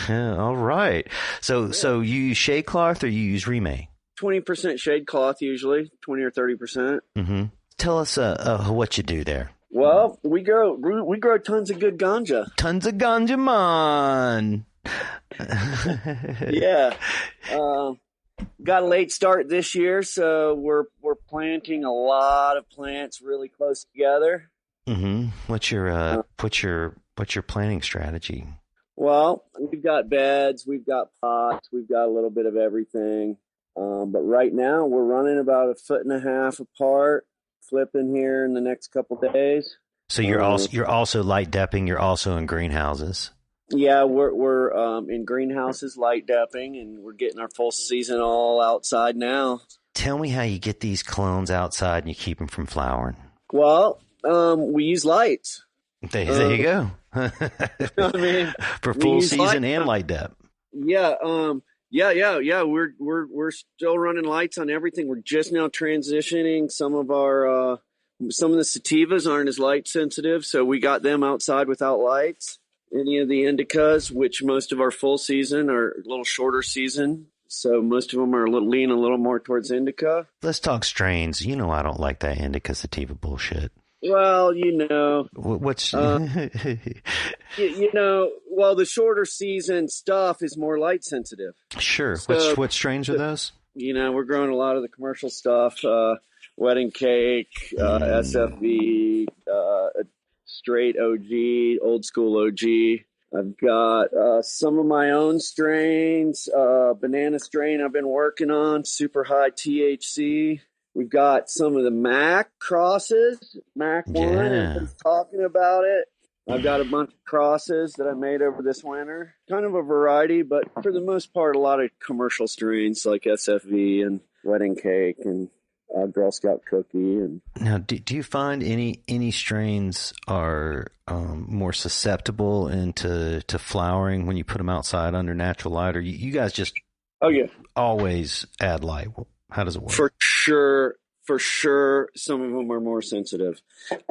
All right. So you use shade cloth or you use remay? 20% shade cloth usually, 20 or 30%. Mm-hmm. Tell us what you do there. Well, we grow tons of good ganja. Tons of ganja, man. Yeah. Got a late start this year, so we're planting a lot of plants really close together. Mm-hmm. What's your planting strategy? Well, we've got beds, we've got pots, we've got a little bit of everything. But right now we're running about 1.5 feet apart, flipping here in the next couple days. So you're also light depping. You're also in greenhouses. Yeah, we're in greenhouses, light depping, and we're getting our full season all outside now. Tell me how you get these clones outside and you keep them from flowering. Well, we use lights. There you go. You know what I mean? For full season and light dep. Yeah. Yeah. We're still running lights on everything. We're just now transitioning some of the sativas aren't as light sensitive, so we got them outside without lights. Any of the indicas, which most of our full season are a little shorter season, so most of them are lean a little more towards indica. Let's talk strains. You know I don't like that indica sativa bullshit. Well, what's the shorter season stuff is more light sensitive. Sure. So, what strains are those? We're growing a lot of the commercial stuff, wedding cake, SFV, straight OG, old school OG. I've got some of my own strains, banana strain I've been working on, super high THC. We've got some of the Mac crosses, Mac 1, everybody's talking about it. I've got a bunch of crosses that I made over this winter. Kind of a variety, but for the most part, a lot of commercial strains like SFV and Wedding Cake and Girl Scout Cookie. And now, do you find any strains are more susceptible to flowering when you put them outside under natural light, or you guys just always add light? How does it work? For sure, some of them are more sensitive.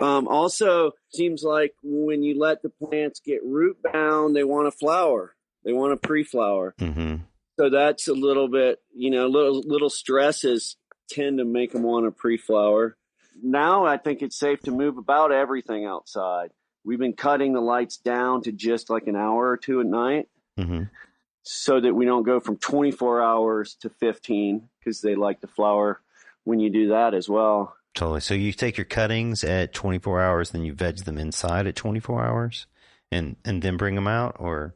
Also, seems like when you let the plants get root bound, they want to flower. They want to pre-flower. Mm-hmm. So that's a little bit, little stresses tend to make them want to pre-flower. Now I think it's safe to move about everything outside. We've been cutting the lights down to just like an hour or two at night. Mm-hmm. So that we don't go from 24 hours to 15, because they like to flower when you do that as well. Totally. So you take your cuttings at 24 hours, then you veg them inside at 24 hours and then bring them out? Or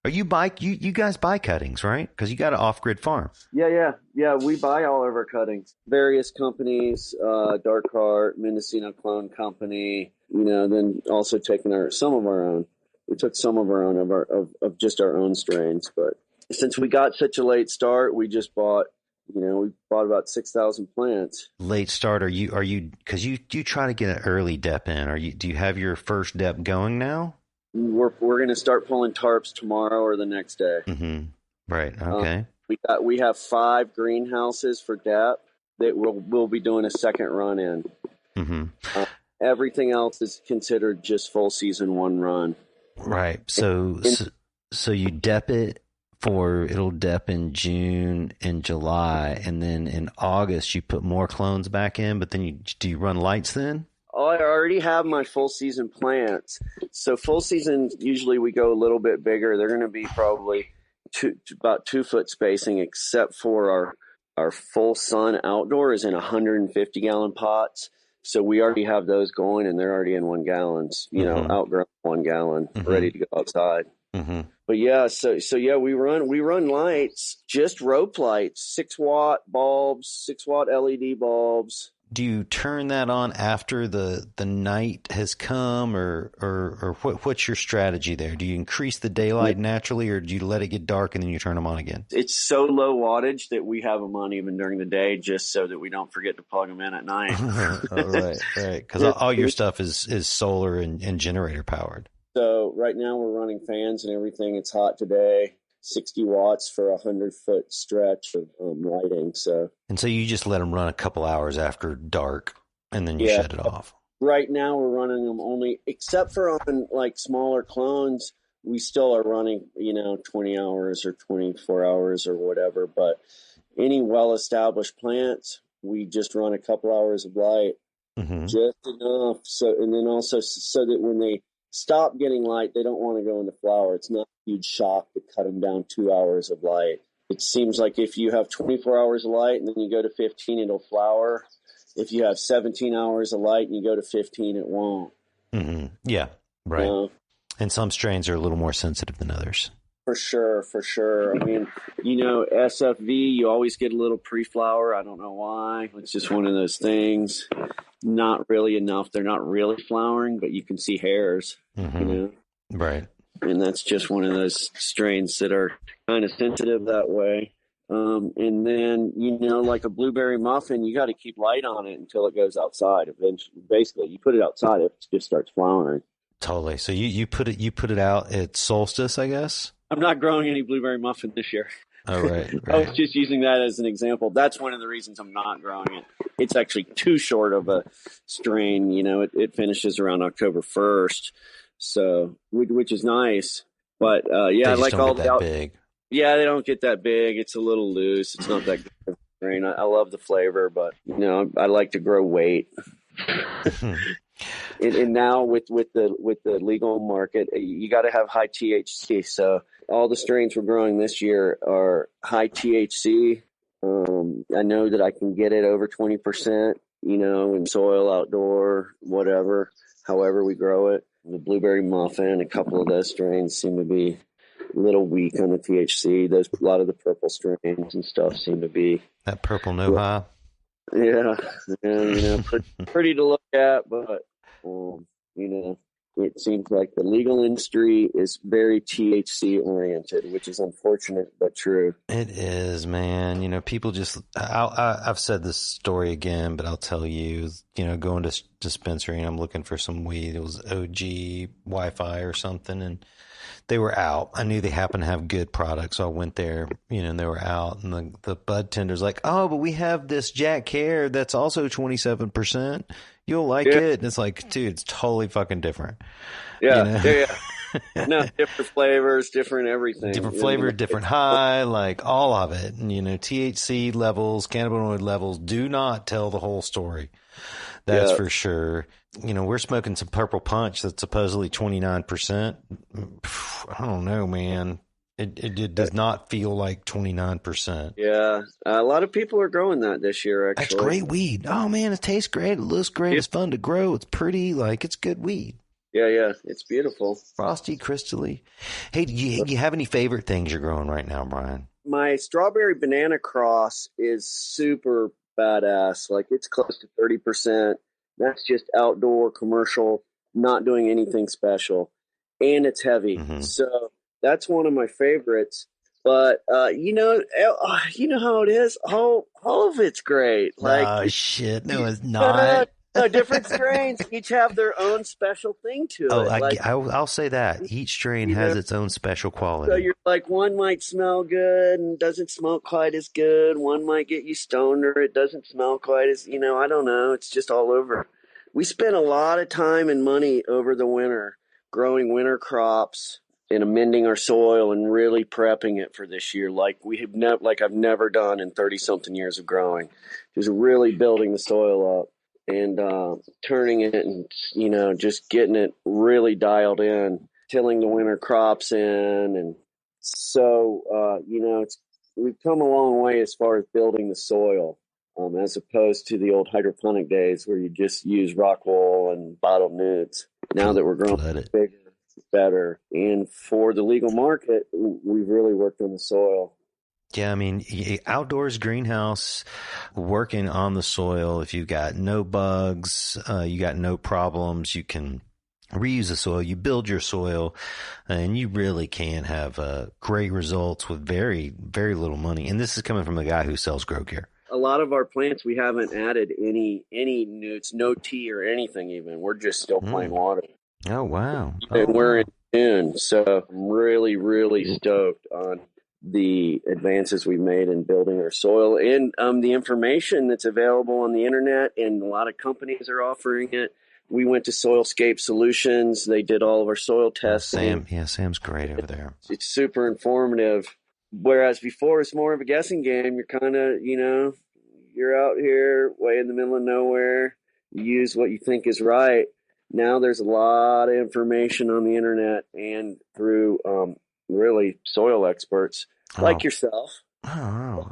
you guys buy cuttings, right? Because you got an off-grid farm. Yeah. We buy all of our cuttings. Various companies, Dark Heart, Mendocino Clone Company, then also taking some of our own. We took some of our own of just our own strains, but since we got such a late start, we just bought, we bought about 6,000 plants. Late start? Are you because you try to get an early dep in? Do you have your first dep going now? We're going to start pulling tarps tomorrow or the next day. Mm-hmm. Right. Okay. We have 5 greenhouses for dep that we'll be doing a second run in. Mm-hmm. Everything else is considered just full season one run. Right. So you dep it it'll dep in June and July, and then in August you put more clones back in, but then do you run lights then? Oh, I already have my full season plants. So full season, usually we go a little bit bigger. They're going to be probably about 2 foot spacing, except for our full sun outdoor is in 150 gallon pots. So we already have those going, and they're already in 1 gallons, outgrown 1 gallon, ready to go outside. But yeah, so yeah, we run lights, just rope lights, 6-watt bulbs, 6-watt LED bulbs. Do you turn that on after the night has come, or what's your strategy there? Do you increase the daylight naturally, or do you let it get dark and then you turn them on again? It's so low wattage that we have them on even during the day, just so that we don't forget to plug them in at night. Right. Because all your stuff is solar and generator powered. So right now we're running fans and everything. It's hot today. 60 watts for a 100-foot stretch of lighting. So you just let them run a couple hours after dark, and then you shut it off. Right now we're running them only, except for on like smaller clones, we still are running 20 hours or 24 hours or whatever. But any well-established plants, we just run a couple hours of light, just enough. So, and then also so that when they stop getting light, they don't want to go into flower. It's not a huge shock to cut them down 2 hours of light. It seems like if you have 24 hours of light and then you go to 15, it'll flower. If you have 17 hours of light and you go to 15, it won't. Yeah, right. And some strains are a little more sensitive than others. For sure. I mean, SFV, you always get a little pre-flower. I don't know why. It's just one of those things. Not really enough. They're not really flowering, but you can see hairs, Right. And that's just one of those strains that are kind of sensitive that way. And then, like a blueberry muffin, you got to keep light on it until it goes outside. Eventually, basically, you put it outside, it just starts flowering. Totally. So you put it out at solstice, I guess? I'm not growing any blueberry muffin this year. Oh, right. I was just using that as an example. That's one of the reasons I'm not growing it. It's actually too short of a strain. It finishes around October 1st, so which is nice. But I like all that big. Yeah, they don't get that big. It's a little loose. It's not that good of a strain. I love the flavor, but I like to grow weight. And now with the legal market, you got to have high THC. So all the strains we're growing this year are high THC. I know that I can get it over 20%, in soil, outdoor, whatever, however we grow it. The blueberry muffin, a couple of those strains seem to be a little weak on the THC. A lot of the purple strains and stuff seem to be. That purple no-high? Yeah, pretty to look at, but it seems like the legal industry is very THC oriented, which is unfortunate but true. It is, man. People just. I've said this story again, but I'll tell you. Going to dispensary and I'm looking for some weed. It was OG Wi-Fi or something, and they were out. I knew they happened to have good products, so I went there, and they were out. And the bud tender's like, "Oh, but we have this Jack Care that's also 27%. You'll like it." And it's like, dude, it's totally fucking different. Yeah. No, different flavors, different everything. Different flavor, different high, like all of it. And, THC levels, cannabinoid levels do not tell the whole story. That's for sure. We're smoking some purple punch that's supposedly 29%. I don't know, man. It does not feel like 29%. Yeah. A lot of people are growing that this year, actually. That's great weed. Oh, man, it tastes great. It looks great. It's fun to grow. It's pretty. It's good weed. Yeah. It's beautiful. Frosty, crystally. Hey, do you have any favorite things you're growing right now, Brian? My strawberry banana cross is super badass. It's close to 30%. That's just outdoor, commercial, not doing anything special. And it's heavy. So that's one of my favorites. But, you know how it is? All of it's great. Oh, shit. No, it's not. No, different strains each have their own special thing to it. I'll say that. Each strain has its own special quality. So you're one might smell good and doesn't smell quite as good. One might get you stoned or it doesn't smell quite as, I don't know. It's just all over. We spent a lot of time and money over the winter growing winter crops and amending our soil and really prepping it for this year I've never done in 30-something years of growing. Just really building the soil up. And turning it and, just getting it really dialed in, tilling the winter crops in. And so, we've come a long way as far as building the soil. as opposed to the old hydroponic days where you just use rock wool and bottled newts. Now that we're growing bigger, better, and for the legal market, we've really worked on the soil. Yeah, I mean, outdoors greenhouse, working on the soil. If you've got no bugs, you got no problems, you can reuse the soil, you build your soil, and you really can have great results with very, very little money. And this is coming from a guy who sells grow gear. A lot of our plants, we haven't added any newts, no tea or anything even. We're just still plain water. Oh, wow. And we're in June, so I'm really, really stoked on the advances we've made in building our soil and the information that's available on the internet, and a lot of companies are offering it. We went to Soilscape Solutions. They did all of our soil testing. Sam's great over there. It's super informative. Whereas before it's more of a guessing game. You're kind of, you're out here way in the middle of nowhere. You use what you think is right. Now there's a lot of information on the internet and through really soil experts like yourself. Now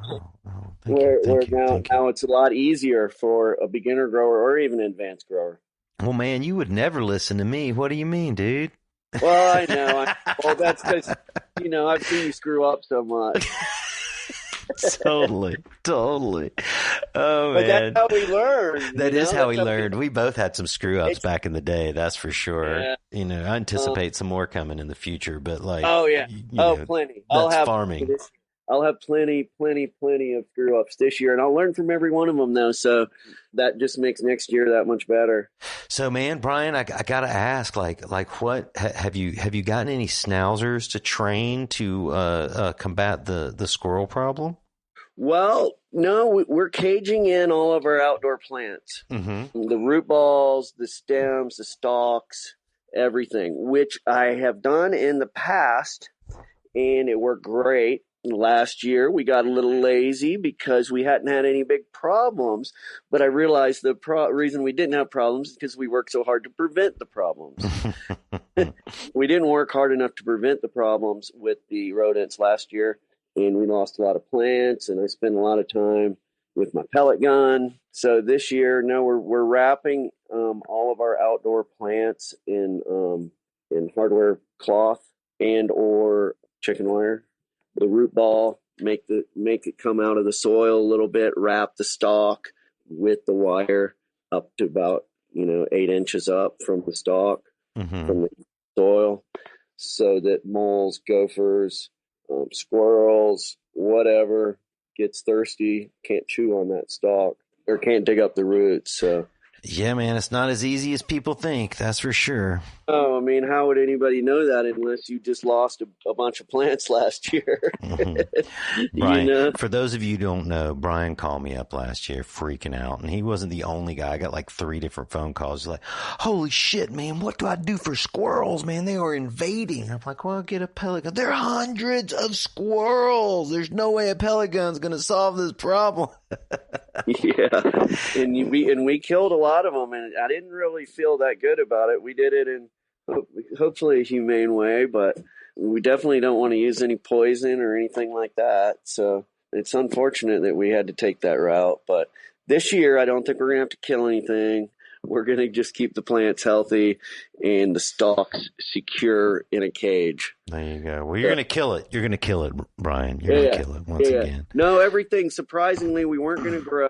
it's a lot easier for a beginner grower or even an advanced grower. Well, man, you would never listen to me. What do you mean, dude? Well, I know. Well, that's because, I've seen you screw up so much. Totally. Oh, but man. that's how we learn. That is how we learned. We both had some screw ups back in the day. That's for sure. Yeah. I anticipate some more coming in the future, but plenty. That's farming. I'll have plenty of screw ups this year, and I'll learn from every one of them though. So that just makes next year that much better. So, man, Brian, I gotta ask, what have you gotten any schnauzers to train to combat the squirrel problem? Well, no, we're caging in all of our outdoor plants, the root balls, the stems, the stalks, everything, which I have done in the past, and it worked great. Last year, we got a little lazy because we hadn't had any big problems, but I realized the reason we didn't have problems is because we worked so hard to prevent the problems. We didn't work hard enough to prevent the problems with the rodents last year, and we lost a lot of plants, and I spent a lot of time with my pellet gun. So this year, we're wrapping all of our outdoor plants in hardware cloth and or chicken wire. The root ball, make it come out of the soil a little bit, wrap the stalk with the wire up to about 8 inches up from the stalk, from the soil, so that moles, gophers, squirrels, whatever gets thirsty can't chew on that stalk or can't dig up the roots. So yeah, man, it's not as easy as people think. That's for sure. Oh, I mean, how would anybody know that unless you just lost a bunch of plants last year? Brian, for those of you who don't know, Brian called me up last year freaking out, and he wasn't the only guy. I got like 3 different phone calls. Like, holy shit, man, what do I do for squirrels, man? They are invading. I'm like, well, get a pellet gun. There are hundreds of squirrels. There's no way a pellet gun's going to solve this problem. Yeah, and we killed a lot of them, and I didn't really feel that good about it. We did it in hopefully a humane way, but we definitely don't want to use any poison or anything like that. So it's unfortunate that we had to take that route. But this year, I don't think we're going to have to kill anything. We're going to just keep the plants healthy and the stalks secure in a cage. There you go. Well, you're going to kill it. You're going to kill it, Brian. You're going to kill it once again. No, everything. Surprisingly, we weren't going to grow.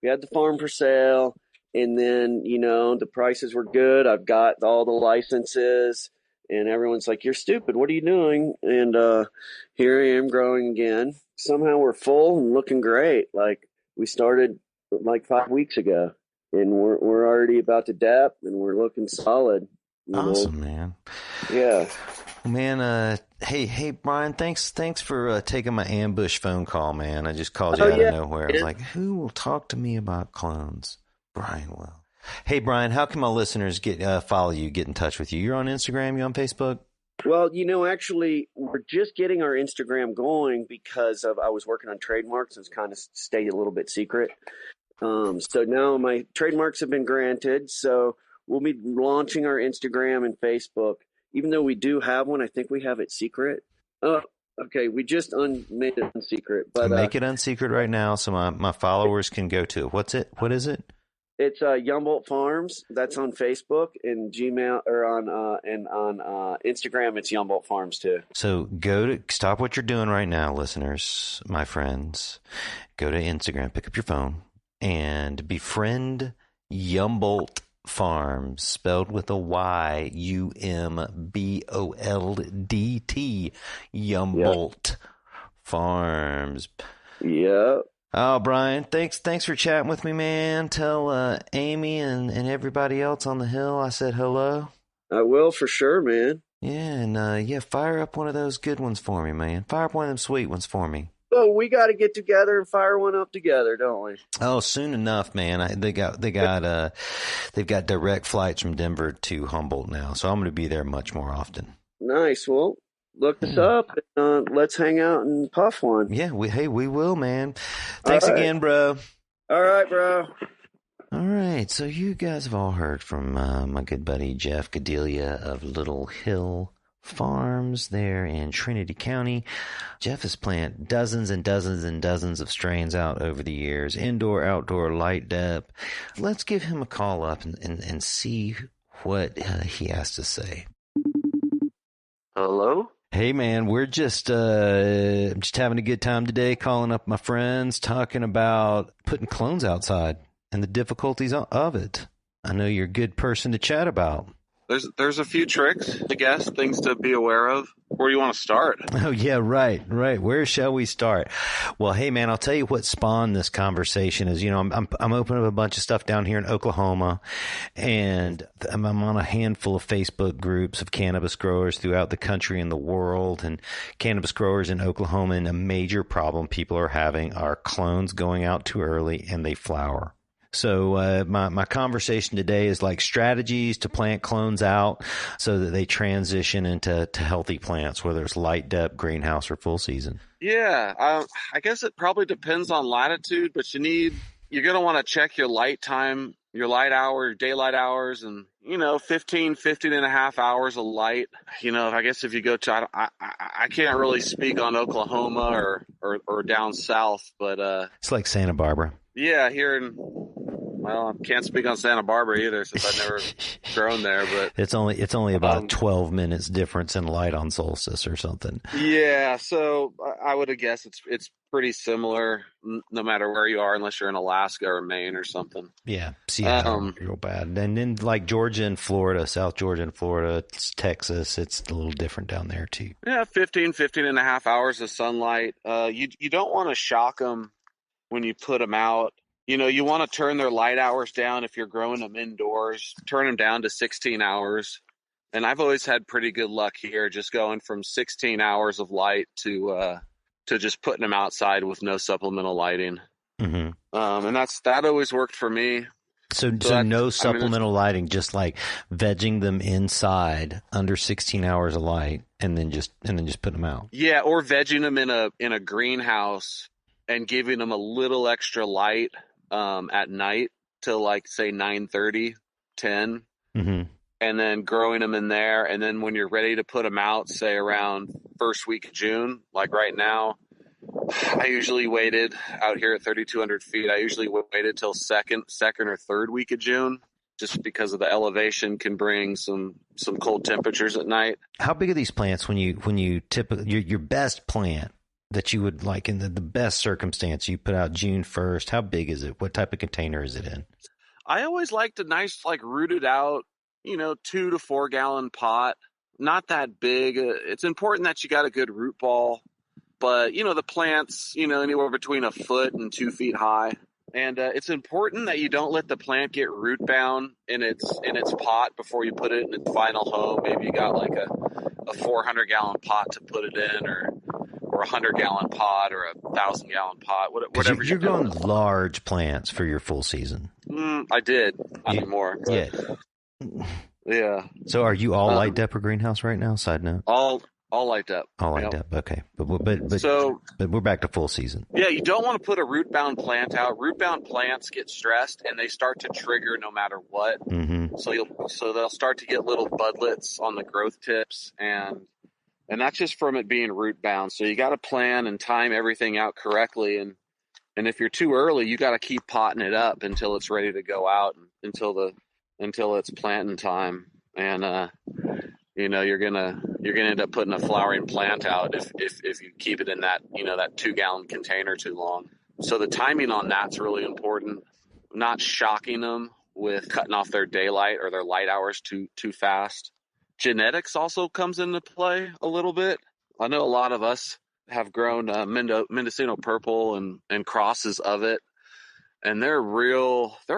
We had the farm for sale. And then, the prices were good. I've got all the licenses. And everyone's like, you're stupid. What are you doing? And here I am growing again. Somehow we're full and looking great. Like we started like 5 weeks ago. And we're already about to dep, and we're looking solid. Awesome, man. Yeah. Man, hey, Brian, thanks for taking my ambush phone call, man. I just called you out of nowhere. I was like, who will talk to me about clones? Brian will. Hey, Brian, how can my listeners follow you, get in touch with you? You're on Instagram? You on Facebook? Well, actually, we're just getting our Instagram going because I was working on trademarks and it's kind of stayed a little bit secret. So now my trademarks have been granted, so we'll be launching our Instagram and Facebook. Even though we do have one, I think we have it secret. Okay, we just made it unsecret, but make it unsecret right now, so my followers can go to it. What is it? It's Yumboldt Farms. That's on Facebook and Gmail, or on Instagram. It's Yumboldt Farms too. So stop what you're doing right now, listeners, my friends. Go to Instagram, pick up your phone, and befriend Yumboldt Farms, spelled with a Y, UMBOLDT, Yumboldt Farms. Yep. Oh, Brian, thanks for chatting with me, man. Tell Amy and everybody else on the hill I said hello. I will for sure, man. Yeah, and fire up one of those good ones for me, man. Fire up one of them sweet ones for me. Oh, we got to get together and fire one up together, don't we? Oh, soon enough, man. They've got direct flights from Denver to Humboldt now, so I'm going to be there much more often. Nice. Well, look us up and let's hang out and puff one. Yeah, we will, man. Thanks again, bro. All right, bro. All right, so you guys have all heard from my good buddy Jeff Gadelia of Little Hill Farms there in Trinity County. Jeff has planted dozens and dozens and dozens of strains out over the years, indoor, outdoor, light dep. Let's give him a call up and see what he has to say. Hello? Hey, man, we're just having a good time today, calling up my friends, talking about putting clones outside and the difficulties of it. I know you're a good person to chat about. There's a few tricks, I guess, things to be aware of. Where do you want to start? Oh, yeah, right. Where shall we start? Well, hey, man, I'll tell you what spawned this conversation is, I'm opening up a bunch of stuff down here in Oklahoma, and I'm on a handful of Facebook groups of cannabis growers throughout the country and the world, and cannabis growers in Oklahoma, and a major problem people are having are clones going out too early and they flower. So my conversation today is like strategies to plant clones out so that they transition into healthy plants, whether it's light dep, greenhouse, or full season. Yeah, I guess it probably depends on latitude, but you're going to want to check your light time, your light hour, your daylight hours, and 15 and a half hours of light. I guess if you go to, I can't really speak on Oklahoma or down south, but it's like Santa Barbara. Yeah, I can't speak on Santa Barbara either since I've never grown there, but it's only about 12 minutes difference in light on solstice or something. Yeah, so I would guess it's pretty similar no matter where you are, unless you're in Alaska or Maine or something. Yeah, Seattle, real bad. And then like Georgia and Florida, South Georgia and Florida, Texas, it's a little different down there too. Yeah, 15 and a half hours of sunlight. You don't want to shock them when you put them out. You want to turn their light hours down if you're growing them indoors. Turn them down to 16 hours. And I've always had pretty good luck here, just going from 16 hours of light to just putting them outside with no supplemental lighting. Mm-hmm. And that always worked for me. So no supplemental lighting, just like vegging them inside under 16 hours of light, and then just putting them out. Yeah, or vegging them in a greenhouse and giving them a little extra light at night till like say 9:30, 10, mm-hmm. and then growing them in there. And then when you're ready to put them out, say around first week of June, like right now, I usually waited out here at 3,200 feet. I usually waited till second or third week of June, just because of the elevation can bring some cold temperatures at night. How big are these plants when you typically your best plant that you would like in the best circumstance you put out June 1st? How big is it? What type of container is it in? I always liked a nice, like rooted out, 2 to 4 gallon pot. Not that big. It's important that you got a good root ball, but the plant's, anywhere between a foot and 2 feet high. And it's important that you don't let the plant get root bound in its pot before you put it in its final home. Maybe you got like a 400 gallon pot to put it in, or a 100-gallon pot, or a 1,000-gallon pot, whatever. You're growing large plants for your full season. I did. I need more. Yeah. Yeah. So are you all light dep or greenhouse right now? Side note. All light dep. All light dep. Okay. But we're back to full season. Yeah, you don't want to put a root bound plant out. Root bound plants get stressed and they start to trigger no matter what. Mm-hmm. So they'll start to get little budlets on the growth tips, and And that's just from it being root bound. So you got to plan and time everything out correctly. And if you're too early, you got to keep potting it up until it's ready to go out, until it's planting time. And you're gonna end up putting a flowering plant out if you keep it in that that 2-gallon container too long. So the timing on that's really important. Not shocking them with cutting off their daylight or their light hours too fast. Genetics also comes into play a little bit. I know a lot of us have grown Mendocino Purple and crosses of it, and they're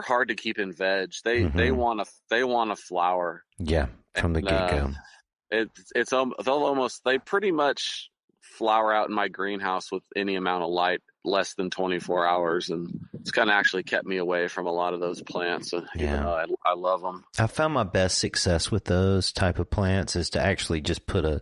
hard to keep in veg. They want to flower. Yeah, from the get-go. They pretty much flower out in my greenhouse with any amount of light, less than 24 hours, and it's kind of actually kept me away from a lot of those plants. Even though I love them. I found my best success with those type of plants is to actually just put a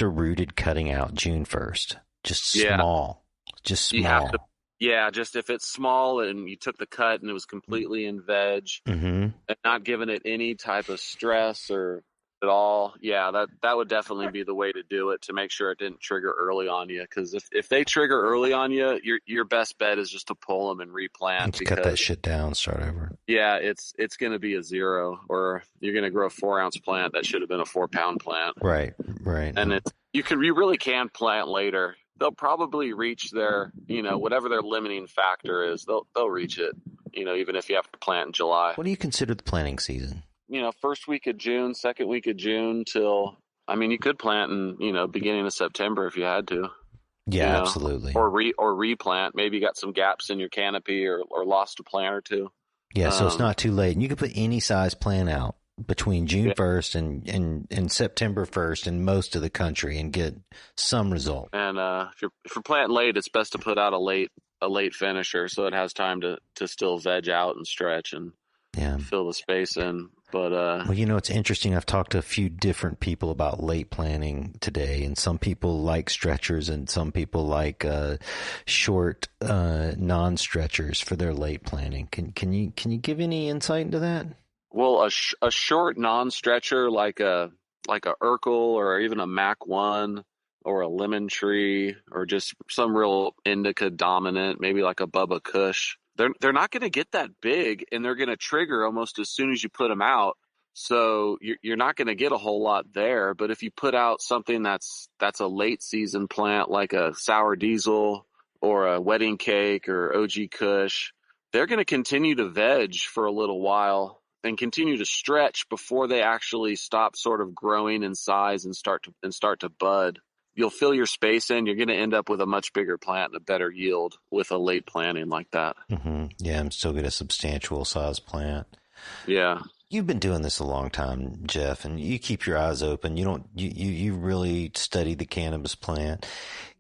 rooted cutting out June 1st, just small. Just if it's small and you took the cut and it was completely in veg and not giving it any type of stress or at all, that would definitely be the way to do it, to make sure it didn't trigger early on you. Because if they trigger early on you, your best bet is just to pull them and replant. And cut that shit down, start over. Yeah, it's going to be a 0, or you're going to grow a 4-ounce plant that should have been a 4-pound plant. Right. And you really can plant later. They'll probably reach their, whatever their limiting factor is. They'll reach it, even if you have to plant in July. What do you consider the planting season? First week of June, second week of June till, you could plant in, beginning of September if you had to. Yeah, absolutely. Or replant. Maybe you got some gaps in your canopy or lost a plant or two. Yeah, so it's not too late. And you can put any size plant out between June 1st and September 1st in most of the country and get some result. And if you're planting late, it's best to put out a late finisher so it has time to still veg out and stretch and fill the space in. But it's interesting. I've talked to a few different people about late planting today, and some people like stretchers and some people like short non-stretchers for their late planting. Can you give any insight into that? Well, a short non-stretcher like a Urkel or even a Mac 1 or a Lemon Tree or just some real indica dominant, maybe like a Bubba Kush. They're not going to get that big, and they're going to trigger almost as soon as you put them out. So you're not going to get a whole lot there. But if you put out something that's a late season plant like a Sour Diesel or a Wedding Cake or OG Kush, they're going to continue to veg for a little while and continue to stretch before they actually stop sort of growing in size and start to bud. You'll fill your space in. You're going to end up with a much bigger plant and a better yield with a late planting like that. Mm-hmm. Yeah, I'm still get a substantial size plant. Yeah. You've been doing this a long time, Jeff, and you keep your eyes open. You really study the cannabis plant.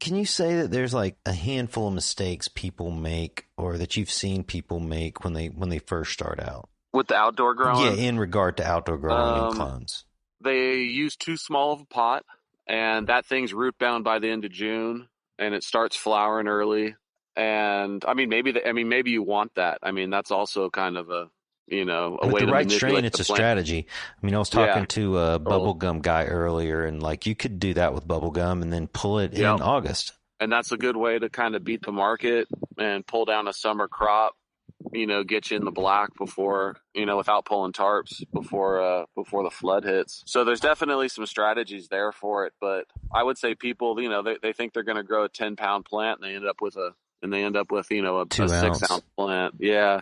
Can you say that there's like a handful of mistakes people make, or that you've seen people make when they first start out? With the outdoor growing? Yeah, in regard to outdoor growing and clones. They use too small of a pot, and that thing's root bound by the end of June, and it starts flowering early. And maybe you want that. That's also kind of a way with the right strain, it's a strategy. I was talking to a bubblegum guy earlier, and like you could do that with bubblegum and then pull it in August. And that's a good way to kind of beat the market and pull down a summer crop. Get you in the black before, without pulling tarps before the flood hits. So there's definitely some strategies there for it. But I would say people, they think they're going to grow a 10-pound plant and they end up with a 6-ounce plant. Yeah.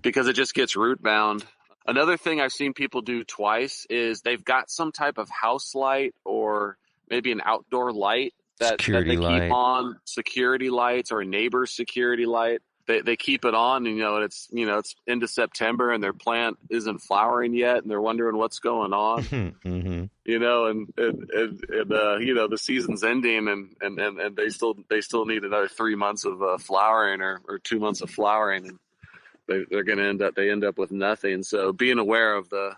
Because it just gets root bound. Another thing I've seen people do twice is they've got some type of house light or maybe an outdoor light that they keep on, security lights or a neighbor's security light. They keep it on, and it's into September, and their plant isn't flowering yet, and they're wondering what's going on. Mm-hmm. And the season's ending, and they still need another 3 months of flowering or 2 months of flowering, and they end up with nothing. So being aware of the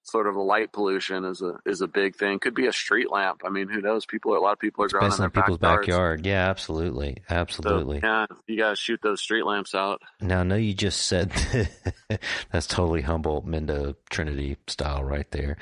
sort of the light pollution is a big thing. Could be a street lamp. I mean, who knows? A lot of people are growing in Especially their in people's backyards. backyard. Yeah, absolutely. Absolutely. So, yeah, you got to shoot those street lamps out. Now, I know you just said that's totally Humboldt, Mendo, Trinity style right there.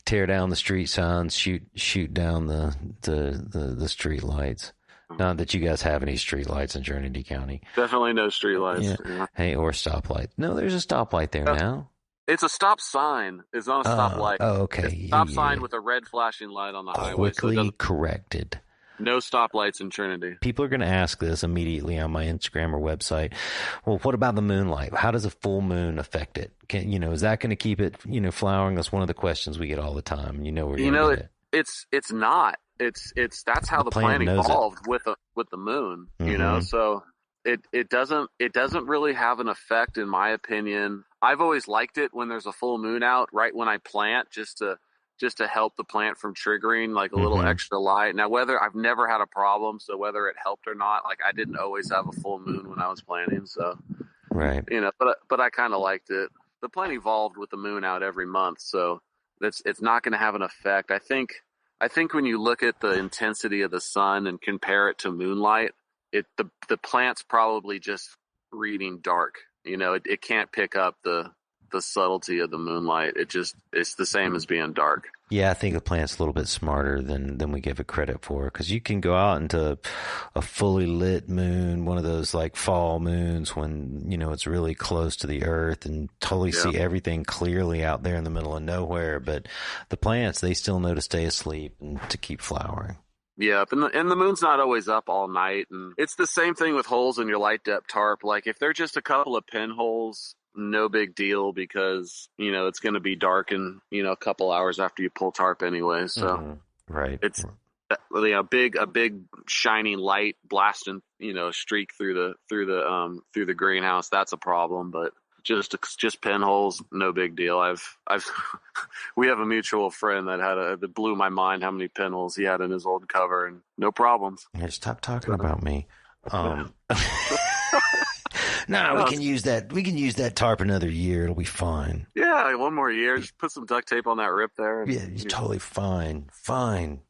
Tear down the street signs, shoot down the street lights. Not that you guys have any street lights in Trinity County. Definitely no street lights. Yeah. Yeah. Hey, or stoplight. No, there's a stoplight there now. It's a stop sign. It's not a stoplight. Oh, okay. It's a stop sign with a red flashing light on the highway. Quickly corrected. No stoplights in Trinity. People are going to ask this immediately on my Instagram or website. Well, what about the moonlight? How does a full moon affect it? Is that going to keep it, flowering? That's one of the questions we get all the time. It's not. That's how the plant evolved with the moon. Mm-hmm. So it doesn't really have an effect, in my opinion. I've always liked it when there's a full moon out right when I plant, just to help the plant from triggering like a little extra light. Now, I've never had a problem, so whether it helped or not, like I didn't always have a full moon when I was planting, so right. But I kind of liked it. The plant evolved with the moon out every month, so it's not going to have an effect. I think when you look at the intensity of the sun and compare it to moonlight, the plant's probably just reading dark. It can't pick up the subtlety of the moonlight. It's the same as being dark. Yeah, I think the plant's a little bit smarter than we give it credit for, because you can go out into a fully lit moon, one of those like fall moons when, it's really close to the earth and totally see everything clearly out there in the middle of nowhere. But the plants, they still know to stay asleep and to keep flowering. Yeah, and the moon's not always up all night. And it's the same thing with holes in your light depth tarp. Like if they're just a couple of pinholes, no big deal, because it's going to be dark in a couple hours after you pull tarp anyway. So right, it's a big shining light blasting a streak through the greenhouse. That's a problem, but just pinholes, no big deal. We have a mutual friend that blew my mind how many pinholes he had in his old cover, and no problems. Yeah, stop talking about me. No, we can use that. We can use that tarp another year. It'll be fine. Yeah, one more year. Just put some duct tape on that rip there. Yeah, you're totally fine. Fine.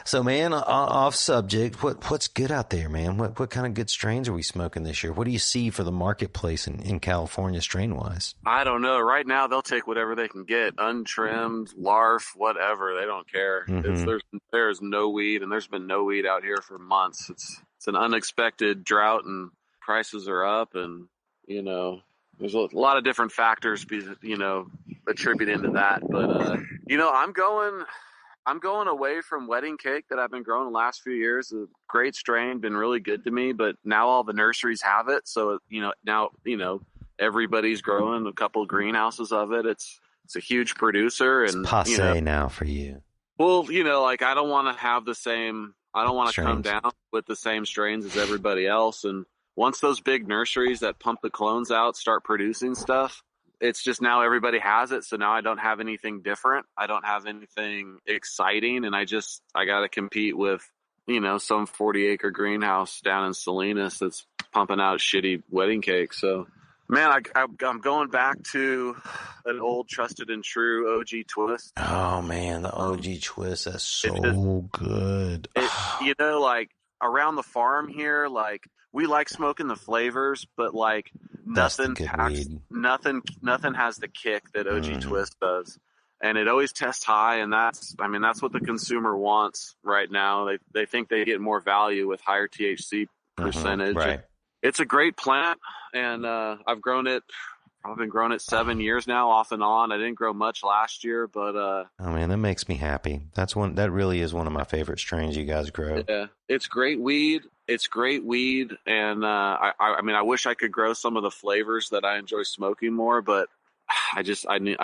So, man, off subject. What's good out there, man? What kind of good strains are we smoking this year? What do you see for the marketplace in California, strain wise? I don't know. Right now, they'll take whatever they can get, untrimmed, larf, whatever. They don't care. There's no weed, and there's been no weed out here for months. It's an unexpected drought, and prices are up, and there's a lot of different factors attributing to that. But I'm going away from wedding cake that I've been growing the last few years. A great strain, been really good to me, but now all the nurseries have it, so now everybody's growing a couple of greenhouses of it. It's a huge producer, and it's passe now for you. Well, like I don't want to have the same. I don't want to come down with the same strains as everybody else. And once those big nurseries that pump the clones out start producing stuff, it's just now everybody has it. So now I don't have anything different. I don't have anything exciting. And I got to compete with, some 40-acre greenhouse down in Salinas that's pumping out shitty wedding cake. So, man, I'm going back to an old trusted and true OG twist. Oh, man, the OG twist. That's so good. Like around the farm here, like we like smoking the flavors, but like nothing has the kick that OG Twist does, and it always tests high, and that's what the consumer wants right now. They think they get more value with higher THC percentage. Right. It's a great plant, and I've been growing it 7 years now, off and on. I didn't grow much last year, but oh man, that makes me happy. That really is one of my favorite strains you guys grow. Yeah, it's great weed. And I wish I could grow some of the flavors that I enjoy smoking more, but I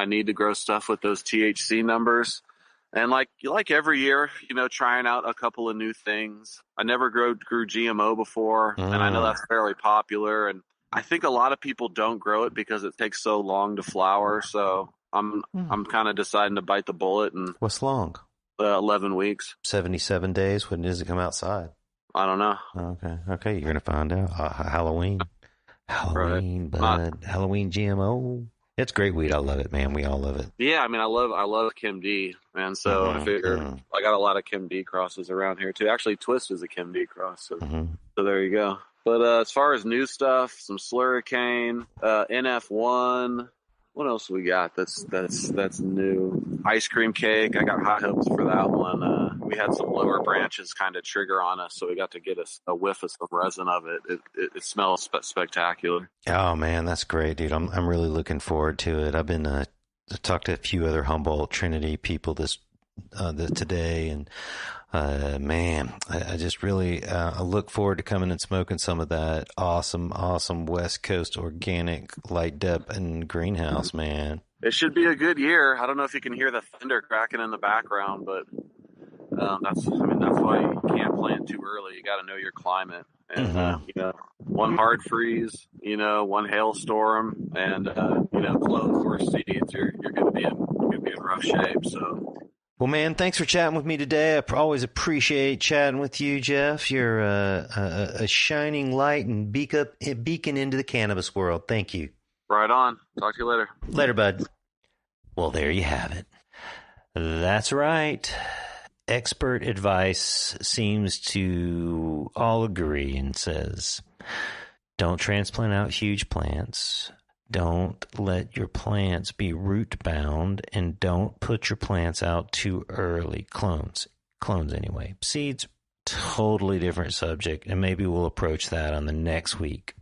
need to grow stuff with those THC numbers. And like every year, trying out a couple of new things. I never grew GMO before, and I know that's fairly popular. And I think a lot of people don't grow it because it takes so long to flower. So I'm kind of deciding to bite the bullet. And what's long? 11 weeks. 77 days. When does it come outside? I don't know. Okay. You're gonna find out. Halloween, right. bud. Halloween GMO. It's great weed. I love it, man. We all love it. Yeah, I mean, I love Kim D, and so I figured I got a lot of Kim D crosses around here too. Actually, Twist is a Kim D cross, so there you go. But as far as new stuff, some Slurricane, NF1. What else we got? That's new. Ice cream cake. I got high hopes for that one. We had some lower branches kind of trigger on us, so we got to get a whiff of some resin of it. It smells spectacular. Oh man, that's great, dude. I'm really looking forward to it. I've been I talked to a few other Humboldt Trinity people today, and man, I just really I look forward to coming and smoking some of that awesome West Coast organic light dep and greenhouse, man. It should be a good year. I don't know if you can hear the thunder cracking in the background, but that's why you can't plant too early. You got to know your climate, and one hard freeze, one hailstorm, and clone for seeds. You're going to be in rough shape. So. Well, man, thanks for chatting with me today. I always appreciate chatting with you, Jeff. You're a shining light and beacon into the cannabis world. Thank you. Right on. Talk to you later. Later, bud. Well, there you have it. That's right. Expert advice seems to all agree and says, don't transplant out huge plants. Don't let your plants be root bound, and don't put your plants out too early. Clones anyway. Seeds, totally different subject, and maybe we'll approach that on the next week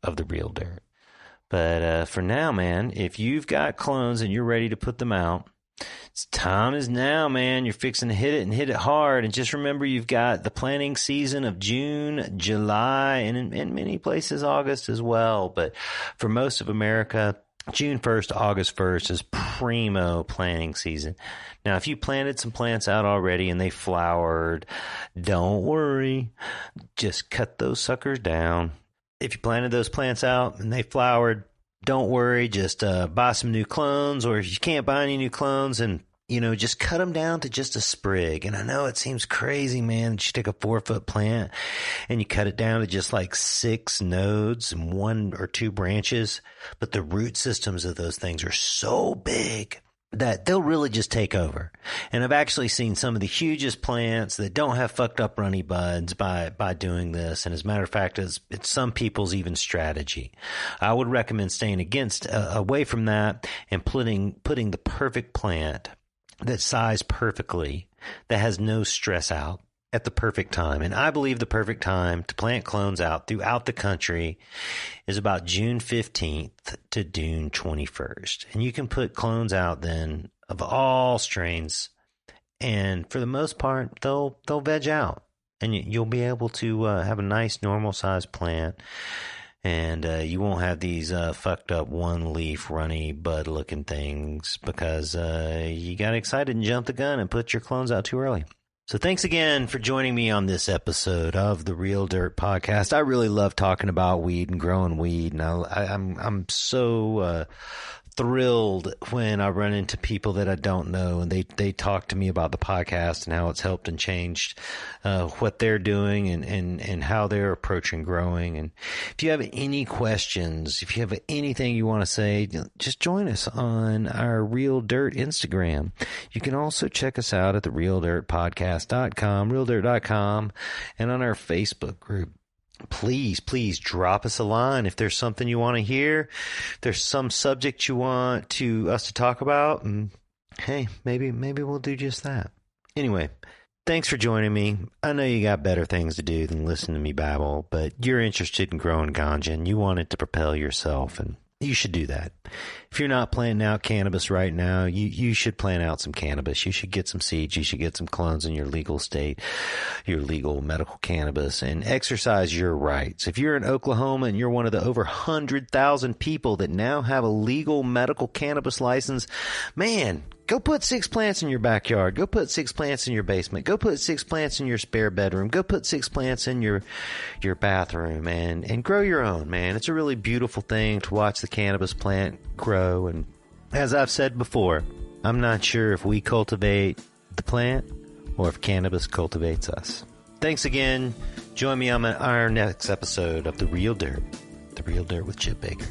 of The Real Dirt. But for now, man, if you've got clones and you're ready to put them out, time is now, man. You're fixing to hit it and hit it hard. And just remember, you've got the planting season of June, July, and in many places August as well. But for most of America, June 1st, August 1st is primo planting season. Now, if you planted some plants out already and they flowered, don't worry. Just cut those suckers down. If you planted those plants out and they flowered, don't worry, just buy some new clones, or if you can't buy any new clones, and just cut them down to just a sprig. And I know it seems crazy, man, that you take a 4-foot plant and you cut it down to just like 6 nodes and 1 or 2 branches, but the root systems of those things are so big that they'll really just take over. And I've actually seen some of the hugest plants that don't have fucked up runny buds by doing this. And as a matter of fact, it's some people's even strategy. I would recommend staying away from that and putting the perfect plant that's sized perfectly, that has no stress out, at the perfect time. And I believe the perfect time to plant clones out throughout the country is about June 15th to June 21st. And you can put clones out then of all strains. And for the most part, they'll veg out. And you'll be able to have a nice normal sized plant. And you won't have these fucked up one leaf runny bud looking things because you got excited and jumped the gun and put your clones out too early. So thanks again for joining me on this episode of the Real Dirt Podcast. I really love talking about weed and growing weed, and I'm so thrilled when I run into people that I don't know and they talk to me about the podcast and how it's helped and changed what they're doing and how they're approaching growing. And if you have any questions, if you have anything you want to say, just join us on our Real Dirt Instagram. You can also check us out at the realdirtpodcast.com, realdirt.com, and on our Facebook group. Please drop us a line if there's something you want to hear, if there's some subject you want us to talk about, and hey, maybe we'll do just that. Anyway, thanks for joining me. I know you got better things to do than listen to me babble, but you're interested in growing ganja and you want it to propel yourself, and you should do that. If you're not planting out cannabis right now, you should plant out some cannabis. You should get some seeds. You should get some clones in your legal state, your legal medical cannabis, and exercise your rights. If you're in Oklahoma and you're one of the over 100,000 people that now have a legal medical cannabis license, man, go put 6 plants in your backyard. Go put 6 plants in your basement. Go put 6 plants in your spare bedroom. Go put 6 plants in your bathroom and grow your own, man. It's a really beautiful thing to watch the cannabis plant grow. And as I've said before, I'm not sure if we cultivate the plant or if cannabis cultivates us. Thanks again. Join me on our next episode of The Real Dirt with Chip Baker.